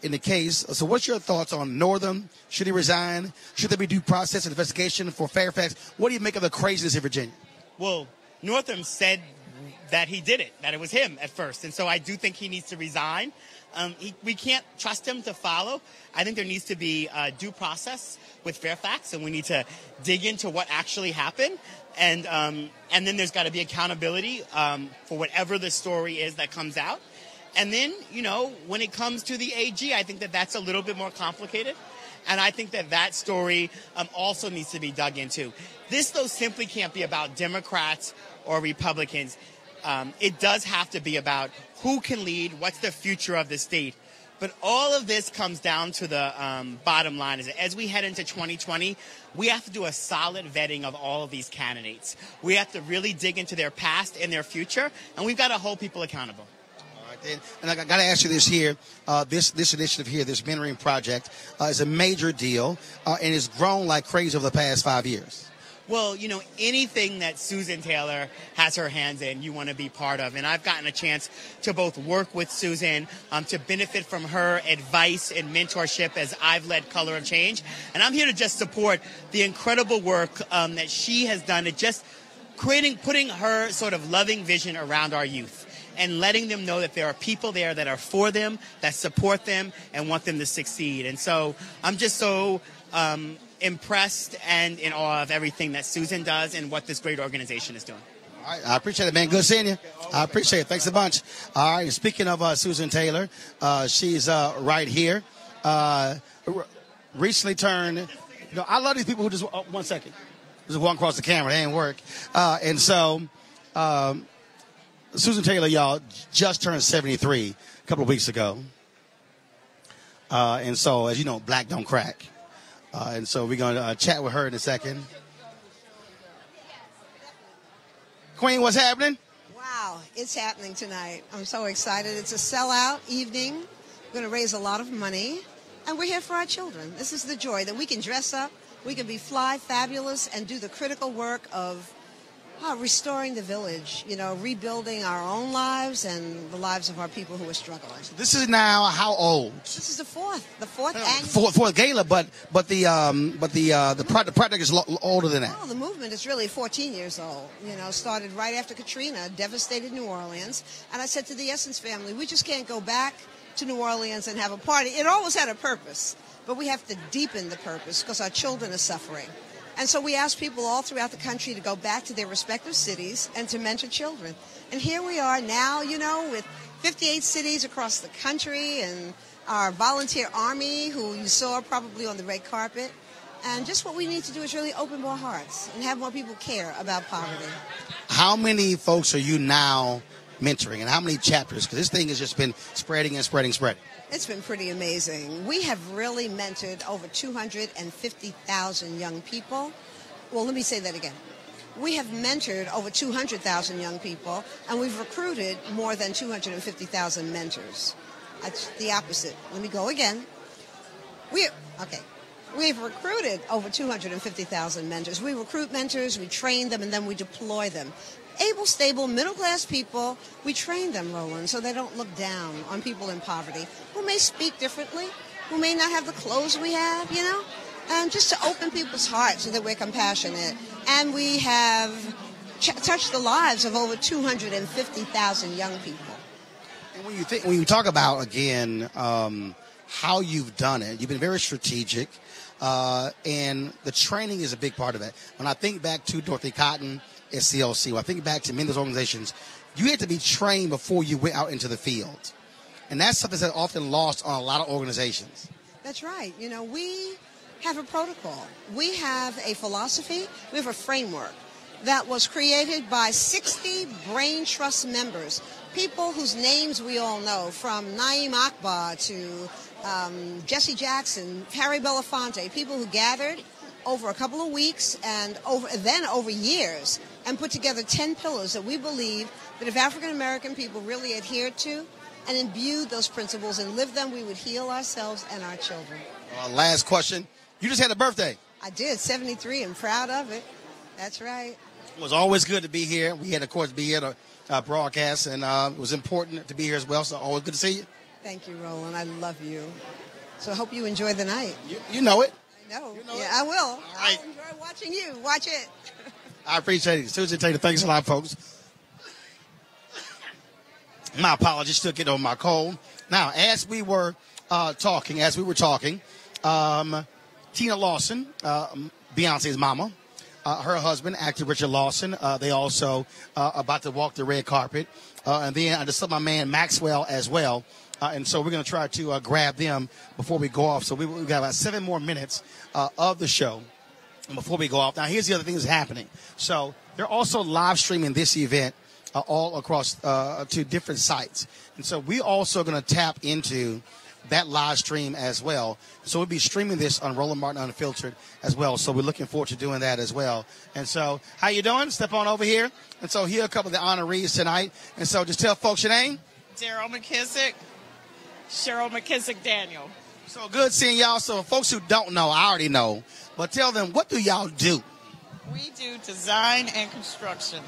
in the case, so what's your thoughts on Northam? Should he resign? Should there be due process and investigation for Fairfax? What do you make of the craziness in Virginia? Well, Northam said that he did it, that it was him at first. And so I do think he needs to resign. We can't trust him to follow. I think there needs to be a due process with Fairfax, and we need to dig into what actually happened. And then there's got to be accountability for whatever the story is that comes out. And then, when it comes to the AG, I think that that's a little bit more complicated. And I think that that story also needs to be dug into. This, though, simply can't be about Democrats or Republicans. It does have to be about who can lead, what's the future of the state. But all of this comes down to the bottom line is that as we head into 2020, we have to do a solid vetting of all of these candidates. We have to really dig into their past and their future, and we've got to hold people accountable. And I got to ask you this here. This initiative here, this mentoring project, is a major deal, and it's grown like crazy over the past 5 years. Well, anything that Susan Taylor has her hands in, you want to be part of. And I've gotten a chance to both work with Susan, to benefit from her advice and mentorship as I've led Color of Change. And I'm here to just support the incredible work that she has done at just putting her sort of loving vision around our youth and letting them know that there are people there that are for them, that support them, and want them to succeed. And so I'm just so impressed and in awe of everything that Susan does and what this great organization is doing. All right, I appreciate it, man. Good seeing you. I appreciate it. Thanks a bunch. All right, speaking of Susan Taylor, she's right here. Recently turned, I love these people who just, 1 second, just walk across the camera. They ain't work. And so Susan Taylor, y'all, just turned 73 a couple of weeks ago. And so, as you know, black don't crack. And so we're going to chat with her in a second. Queen, what's happening? Wow, it's happening tonight. I'm so excited. It's a sellout evening. We're going to raise a lot of money. And we're here for our children. This is the joy that we can dress up, we can be fly, fabulous, and do the critical work of restoring the village, rebuilding our own lives and the lives of our people who are struggling. This is now how old? This is the fourth annual. Fourth gala, but the project is older than that. Oh, the movement is really 14 years old. Started right after Katrina, devastated New Orleans. And I said to the Essence family, we just can't go back to New Orleans and have a party. It always had a purpose, but we have to deepen the purpose because our children are suffering. And so we asked people all throughout the country to go back to their respective cities and to mentor children. And here we are now, with 58 cities across the country and our volunteer army who you saw probably on the red carpet. And just what we need to do is really open more hearts and have more people care about poverty. How many folks are you now mentoring and how many chapters? Because this thing has just been spreading and spreading. It's been pretty amazing. We have really mentored over 250,000 young people. Well, let me say that again. We have mentored over 200,000 young people, and we've recruited more than 250,000 mentors. That's the opposite. Let me go again. We've recruited over 250,000 mentors. We recruit mentors, we train them, and then we deploy them. Able, stable, middle-class people, we train them, Roland, so they don't look down on people in poverty who may speak differently, who may not have the clothes we have, and just to open people's hearts so that we're compassionate. And we have touched the lives of over 250,000 young people. And when you talk about, again, how you've done it, you've been very strategic, and the training is a big part of it. When I think back to Dorothy Cotton, SCLC. When I think back to many of those organizations, you had to be trained before you went out into the field. And that's something that's often lost on a lot of organizations. That's right. We have a protocol. We have a philosophy. We have a framework that was created by 60 Brain Trust members, people whose names we all know, from Naeem Akbar to Jesse Jackson, Harry Belafonte, people who gathered over a couple of weeks and over years and put together 10 pillars that we believe that if African American people really adhered to and imbued those principles and lived them, we would heal ourselves and our children. Last question. You just had a birthday. I did, 73. I'm proud of it. That's right. It was always good to be here. We had, of course, be here to broadcast, and it was important to be here as well, so always good to see you. Thank you, Roland. I love you. So I hope you enjoy the night. You know it. I know. Yeah, I will. All right. I'll enjoy watching you. Watch it. I appreciate it. Susan Taylor, thanks a lot, folks. My apologies, still getting over my cold. Now, as we were talking, Tina Lawson, Beyonce's mama, her husband, actor Richard Lawson, they also about to walk the red carpet. And then I just saw my man Maxwell as well. And so we're going to try to grab them before we go off. So we've got about 7 more minutes of the show before we go off. Now, here's the other thing that's happening. So they're also live streaming this event all across to different sites. And so we're also going to tap into that live stream as well. So we'll be streaming this on Roland Martin Unfiltered as well. So we're looking forward to doing that as well. And so how you doing? Step on over here. And so here are a couple of the honorees tonight. And so just tell folks your name. Daryl McKissick, Cheryl McKissick Daniel. So good seeing y'all. So folks who don't know, I already know. But tell them, what do y'all do? We do design and construction.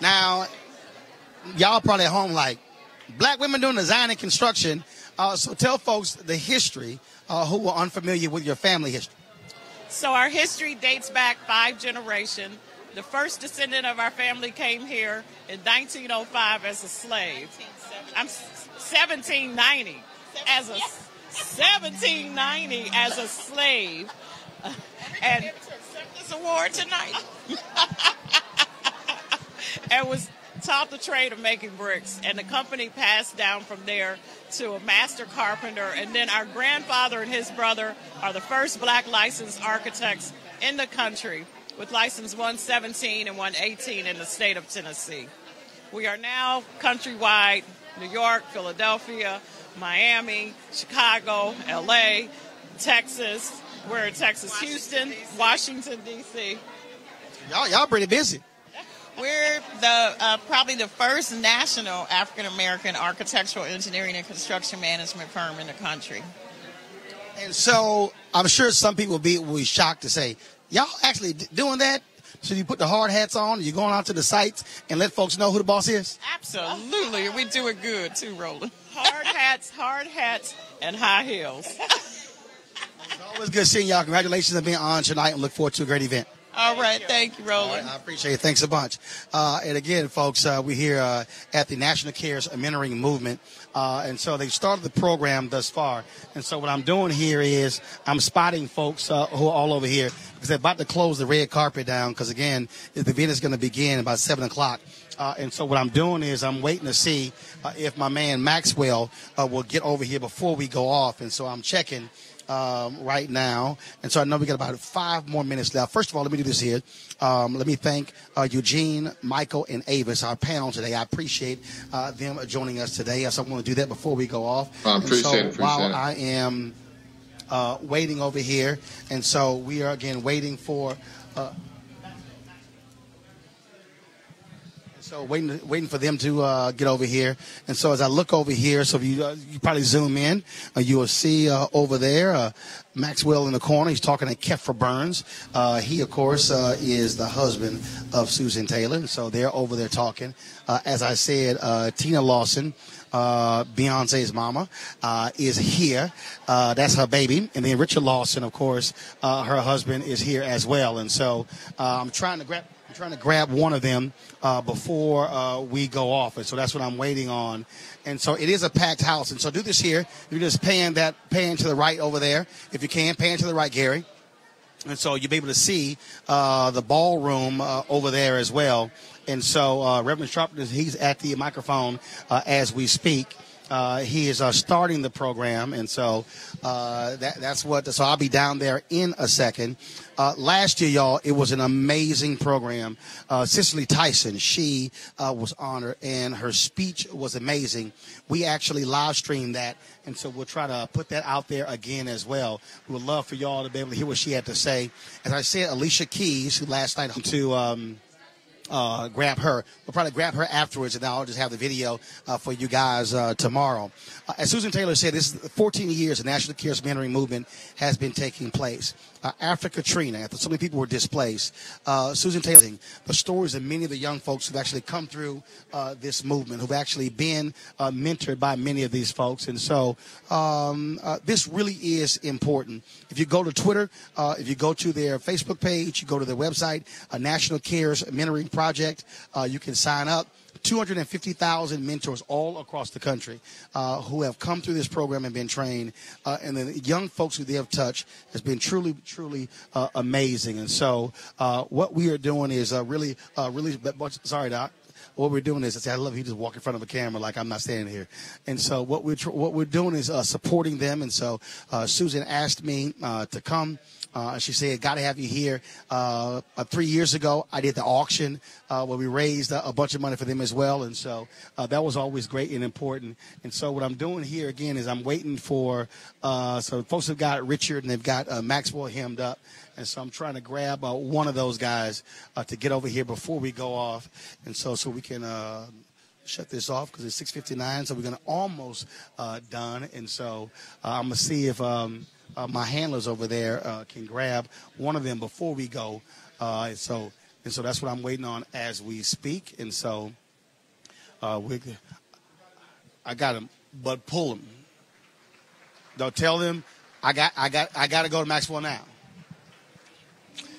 Now, y'all probably at home like, black women doing design and construction. So tell folks the history who are unfamiliar with your family history. So our history dates back 5 generations. The first descendant of our family came here in 1905 as a slave. 1790 as a 1790 as a slave, and accept this award tonight. And was taught the trade of making bricks, and the company passed down from there to a master carpenter, and then our grandfather and his brother are the first black licensed architects in the country, with license 117 and 118 in the state of Tennessee. We are now countrywide: New York, Philadelphia, Miami, Chicago, LA, Texas. We're in Texas, Houston, Washington, D.C. Y'all pretty busy. We're the probably the first national African-American architectural engineering and construction management firm in the country. And so I'm sure some people will be shocked to say, y'all actually doing that? So you put the hard hats on, you're going out to the sites and let folks know who the boss is? Absolutely. We do it good too, Roland. Hard hats, and high heels. It's always good seeing y'all. Congratulations on being on tonight, and look forward to a great event. All right. Thank you, Roland. Right, I appreciate it. Thanks a bunch. And again, folks, we're here at the National Cares Mentoring Movement. And so they started the program thus far. And so what I'm doing here is I'm spotting folks who are all over here because they're about to close the red carpet down because, again, the event is going to begin about 7 o'clock. And so what I'm doing is I'm waiting to see if my man Maxwell will get over here before we go off. And so I'm checking right now. And so I know we got about 5 more minutes left. First of all, let me do this here. Let me thank Eugene, Michael, and Avis, our panel today. I appreciate them joining us today. So I want to do that before we go off. Appreciate it. While I am waiting over here, and so we are again waiting for So waiting for them to get over here. And so as I look over here, so if you probably zoom in, you will see over there Maxwell in the corner. He's talking to Kefra Burns. He, of course, is the husband of Susan Taylor. And so they're over there talking. As I said, Tina Lawson, Beyonce's mama, is here. That's her baby. And then Richard Lawson, of course, her husband, is here as well. And so I'm trying to grab one of them before we go off. And so that's what I'm waiting on. And so it is a packed house. And so do this here. You're just pan to the right over there. If you can, pan to the right, Gary. And so you'll be able to see the ballroom over there as well. And so Reverend Sharp, he's at the microphone as we speak. He is starting the program, and so that's what. So I'll be down there in a second. Last year, y'all, it was an amazing program. Cicely Tyson, she was honored, and her speech was amazing. We actually live streamed that, and so we'll try to put that out there again as well. We would love for y'all to be able to hear what she had to say. As I said, Alicia Keys, who last night to grab her. We'll probably grab her afterwards, and I'll just have the video for you guys tomorrow. As Susan Taylor said, this is 14 years the National Cares Mentoring Movement has been taking place. After Katrina, after so many people were displaced, Susan Taylor, the stories of many of the young folks who've actually come through this movement, who've actually been mentored by many of these folks. And so this really is important. If you go to Twitter, if you go to their Facebook page, you go to their website, National Cares Mentoring Project, you can sign up. 250,000 mentors all across the country who have come through this program and been trained, and the young folks who they have touched has been truly, truly amazing. And so what we are doing is really, sorry, Doc. What we're doing is, I love you just walk in front of a camera like I'm not standing here. And so what we're doing is supporting them. And so Susan asked me to come. She said, got to have you here. 3 years ago, I did the auction where we raised a bunch of money for them as well. And so that was always great and important. And so what I'm doing here, again, is I'm waiting for so folks have got Richard and they've got Maxwell hemmed up. And so I'm trying to grab one of those guys to get over here before we go off. And so we can shut this off because it's 6:59. So we're going to almost done. And so I'm going to see if my handlers over there can grab one of them before we go. And so that's what I'm waiting on as we speak. And so I got him, but pull him. Don't tell them I got to go to Maxwell now.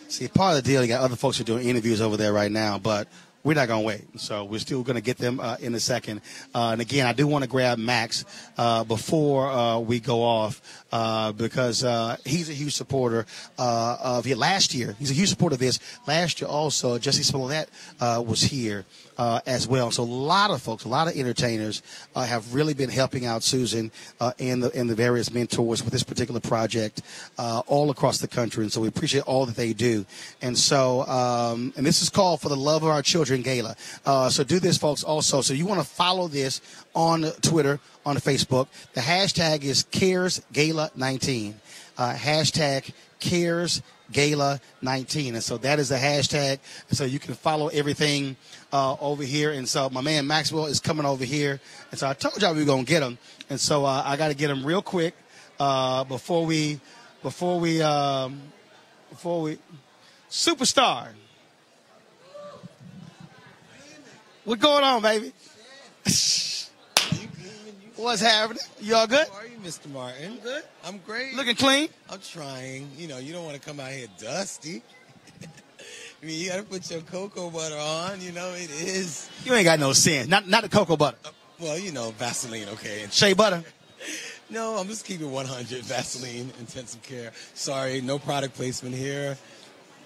See, part of the deal, you got other folks who are doing interviews over there right now, but we're not going to wait. So we're still going to get them in a second. And, again, I do want to grab Max before we go off because he's a huge supporter of it. Last year, he's a huge supporter of this. Last year also, Jesse Smollett was here as well. So a lot of folks, a lot of entertainers have really been helping out Susan and the various mentors with this particular project all across the country. And so we appreciate all that they do. And so, and this is called For the Love of Our Children Gala. So do this, folks, also. So you want to follow this on Twitter, on Facebook. The hashtag is CaresGala19. Hashtag CaresGala19. And so that is the hashtag. And so you can follow everything over here. And so my man Maxwell is coming over here. And so I told y'all we were going to get him. And so I got to get him real quick before we Superstar. What's going on, baby? What's happening? You all good? How are you, Mr. Martin? I'm good. I'm great. Looking clean? I'm trying. You know, you don't want to come out here dusty. I mean, you got to put your cocoa butter on. You know, it is. You ain't got no sense. Not the cocoa butter. Well, you know, Vaseline, okay. And shea butter? No, I'm just keeping 100 Vaseline intensive care. Sorry, no product placement here.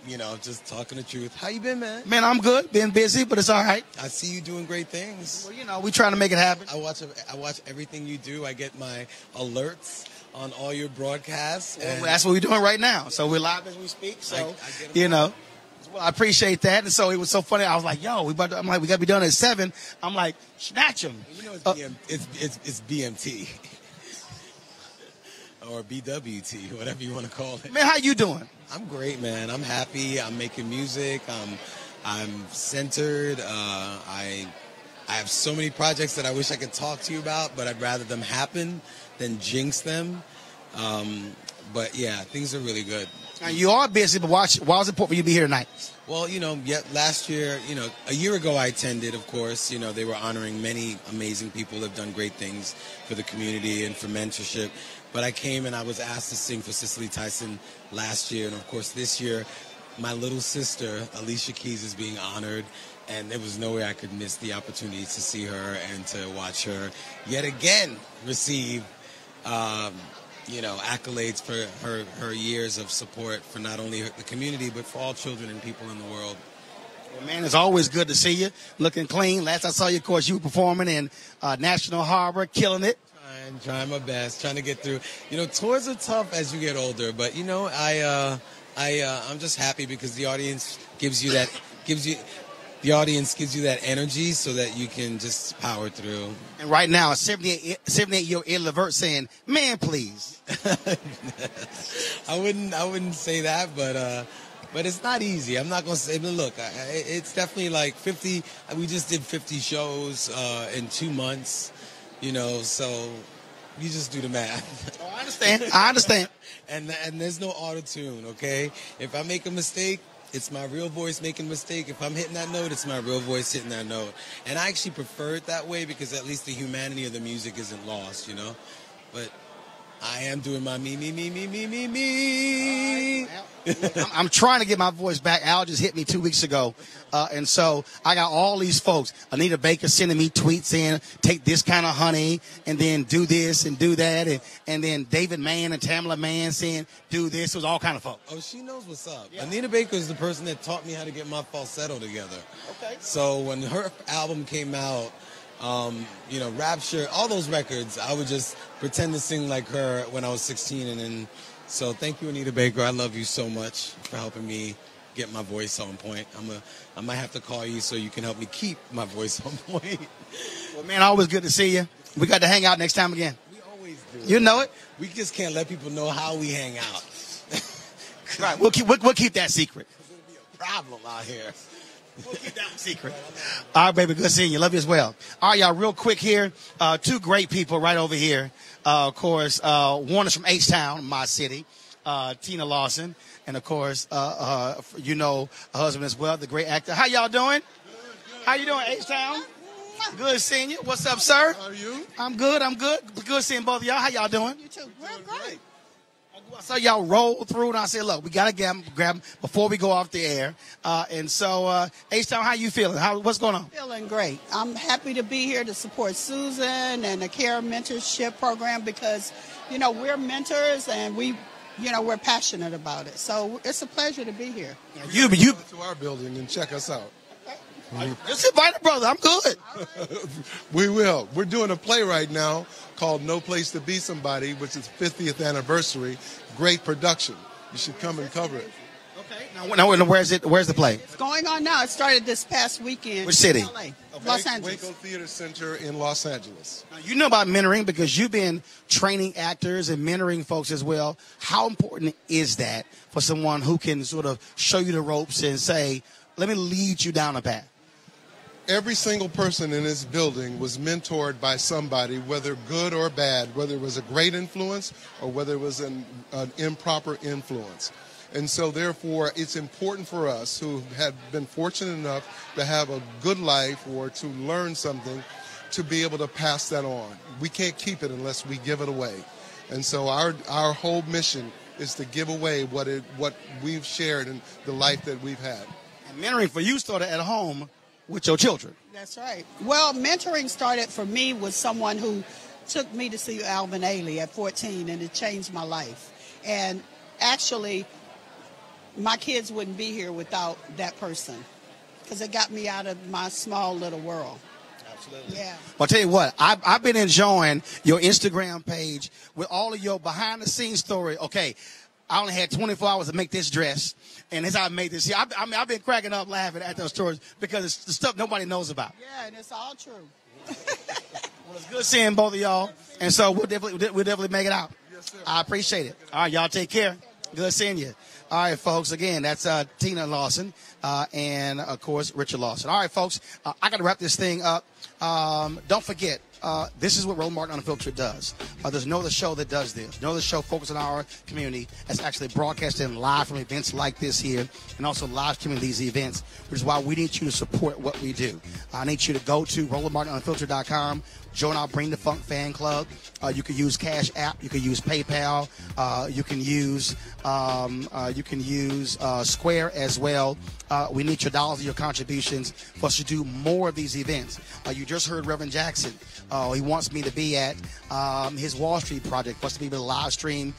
You know, just talking the truth. How you been, man? Man, I'm good. Been busy, but it's all right. I see you doing great things. Well, you know, we trying to make it happen. I watch everything you do. I get my alerts on all your broadcasts. Well, that's what we're doing right now. So we're live as we speak. So, you know, well, I appreciate that. And so it was so funny. I was like, yo, we got to be done at 7. I'm like, snatch them. You know, it's BMT. Or BWT, whatever you want to call it. Man, how you doing? I'm great, man. I'm happy. I'm making music. I'm centered. I have so many projects that I wish I could talk to you about, but I'd rather them happen than jinx them. But yeah, things are really good. Now, you are busy, but why was it important for you to be here tonight? Well, you know, last year, you know, a year ago I attended, of course. You know, they were honoring many amazing people who have done great things for the community and for mentorship. But I came and I was asked to sing for Cicely Tyson last year. And, of course, this year, my little sister, Alicia Keys, is being honored. And there was no way I could miss the opportunity to see her and to watch her yet again receive, you know, accolades for her years of support for not only the community, but for all children and people in the world. Well, man, it's always good to see you looking clean. Last I saw you, of course, you were performing in National Harbor, killing it. Trying my best, trying to get through. You know, tours are tough as you get older, but you know, I'm just happy because the audience gives you that energy so that you can just power through. And right now, a 78-year-old Ed Levert saying, "Man, please." I wouldn't say that, but it's not easy. I'm not gonna say. But look, it's definitely like 50. We just did 50 shows in 2 months. You know, so you just do the math. Oh, I understand. And there's no auto-tune, okay? If I make a mistake, it's my real voice making a mistake. If I'm hitting that note, it's my real voice hitting that note. And I actually prefer it that way because at least the humanity of the music isn't lost, you know? But I am doing my me. I'm trying to get my voice back. Al just hit me 2 weeks ago. And so I got all these folks. Anita Baker sending me tweets in, take this kind of honey, and then do this and do that. And then David Mann and Tamala Mann saying, do this. It was all kind of folks. Oh, she knows what's up. Yeah. Anita Baker is the person that taught me how to get my falsetto together. Okay. So when her album came out, Rapture, all those records, I would just pretend to sing like her when I was 16. And then, so thank you, Anita Baker. I love you so much for helping me get my voice on point. I might have to call you so you can help me keep my voice on point. Well, man, always good to see you. We got to hang out next time again. We always do. You know it. We just can't let people know how we hang out. Right. We'll keep that secret. It'll be a problem out here. We'll keep that secret. All right, baby. Good seeing you. Love you as well. All right, y'all. Real quick here. Two great people right over here. Of course, one is from H-Town, my city, Tina Lawson. And, of course, her husband as well, the great actor. How y'all doing? How you doing, H-Town? Good seeing you. What's up, sir? How are you? I'm good. Good seeing both of y'all. How y'all doing? You too. We're great. I saw y'all roll through, and I said, look, we got to grab them before we go off the air. And so, H-Town, how you feeling? What's going on? Feeling great. I'm happy to be here to support Susan and the CARE mentorship program because, we're mentors and we're passionate about it. So it's a pleasure to be here. You to our building and check us out. Just invite a brother. I'm good. We will. We're doing a play right now called No Place to Be Somebody, which is 50th anniversary. Great production. You should come and cover it. Okay. Now where's the play? It's going on now. It started this past weekend. Which city? In LA. Los Angeles. Waco Theater Center in Los Angeles. Now, you know about mentoring because you've been training actors and mentoring folks as well. How important is that for someone who can sort of show you the ropes and say, let me lead you down a path? Every single person in this building was mentored by somebody, whether good or bad, whether it was a great influence or whether it was an improper influence. And so, therefore, it's important for us who have been fortunate enough to have a good life or to learn something to be able to pass that on. We can't keep it unless we give it away. And so our whole mission is to give away what we've shared in the life that we've had. And mentoring for you started at home with your children. That's right. Well, mentoring started for me with someone who took me to see Alvin Ailey at 14, and it changed my life. And actually, my kids wouldn't be here without that person because it got me out of my small little world. Absolutely. Yeah. Well, I'll tell you what, I've been enjoying your Instagram page with all of your behind-the-scenes story. Okay, I only had 24 hours to make this dress, and that's how I made this. I've been cracking up laughing at those stories because it's the stuff nobody knows about. Yeah, and it's all true. Well, it's good seeing both of y'all, and so we'll definitely make it out. Yes, sir. I appreciate it. All right, y'all take care. Good seeing you. All right, folks. Again, that's Tina Lawson and, of course, Richard Lawson. All right, folks. I got to wrap this thing up. Don't forget, this is what Roland Martin Unfiltered does. There's no other show that does this. No other show focused on our community that's actually broadcasting live from events like this here and also live streaming these events, which is why we need you to support what we do. I need you to go to RolandMartinUnfiltered.com. Join our Bring the Funk fan club. You can use Cash App. You can use PayPal. You can use Square as well. We need your dollars and your contributions for us to do more of these events. You just heard Reverend Jackson. He wants me to be at his Wall Street project for us to be able to live stream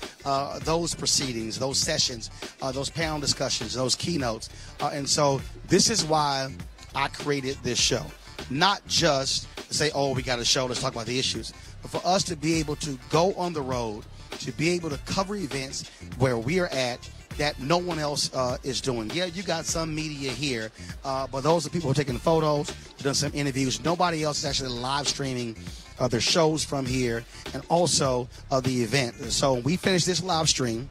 those proceedings, those sessions, those panel discussions, those keynotes. And so this is why I created this show. Not just to say, oh, we got a show, let's talk about the issues. But for us to be able to go on the road, to be able to cover events where we are at that no one else is doing. Yeah, you got some media here, but those are people who are taking photos, done some interviews. Nobody else is actually live streaming their shows from here and also the event. So when we finish this live stream,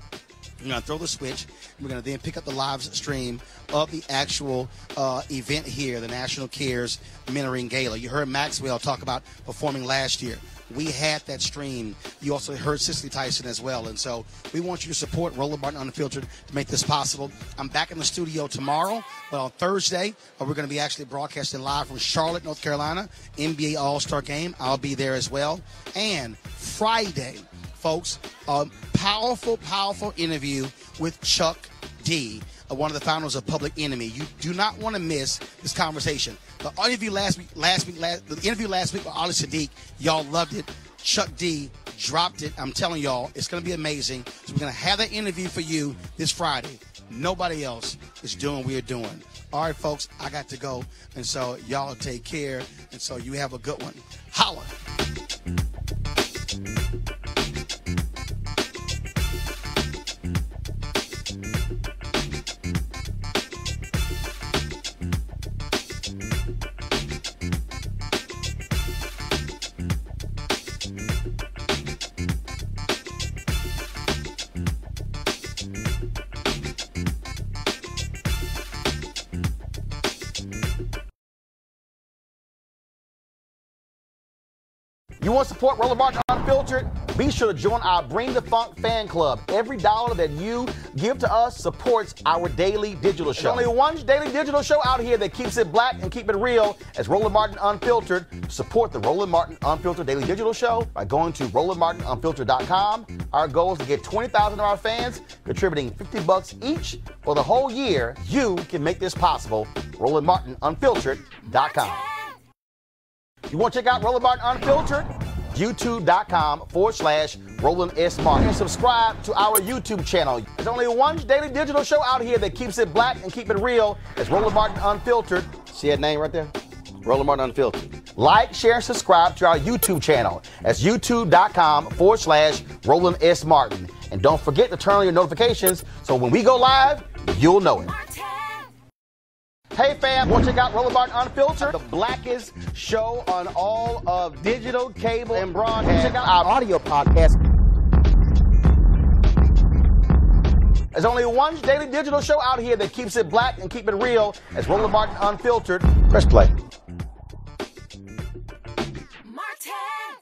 we're going to throw the switch. We're going to then pick up the live stream of the actual event here, the National Cares Mentoring Gala. You heard Maxwell talk about performing last year. We had that stream. You also heard Cicely Tyson as well. And so we want you to support Roland Martin Unfiltered to make this possible. I'm back in the studio tomorrow, but on Thursday, we're going to be actually broadcasting live from Charlotte, North Carolina, NBA All-Star Game. I'll be there as well. And Friday folks, powerful, powerful interview with Chuck D, one of the founders of Public Enemy. You do not want to miss this conversation. The interview last week with Ali Sadiq, y'all loved it. Chuck D dropped it. I'm telling y'all, it's going to be amazing. So we're going to have that interview for you this Friday. Nobody else is doing what we're doing. All right, folks, I got to go. And so y'all take care. And so you have a good one. Holla. You want to support Roland Martin Unfiltered? Be sure to join our Bring the Funk fan club. Every dollar that you give to us supports our daily digital show. There's only one daily digital show out here that keeps it black and keep it real as Roland Martin Unfiltered. Support the Roland Martin Unfiltered daily digital show by going to RolandMartinUnfiltered.com. Our goal is to get 20,000 of our fans contributing $50 each for the whole year. You can make this possible. RolandMartinUnfiltered.com. You want to check out Roland Martin Unfiltered? YouTube.com/Roland S. Martin. And subscribe to our YouTube channel. There's only one daily digital show out here that keeps it black and keep it real. It's Roland Martin Unfiltered. See that name right there? Roland Martin Unfiltered. Like, share, and subscribe to our YouTube channel. That's YouTube.com/Roland S. Martin. And don't forget to turn on your notifications so when we go live, you'll know it. Hey fam, want to check out Roland Martin Unfiltered? The blackest show on all of digital, cable, and broadcast. Check out our audio podcast. There's only one daily digital show out here that keeps it black and keep it real. It's Roland Martin Unfiltered. Press play. Martin.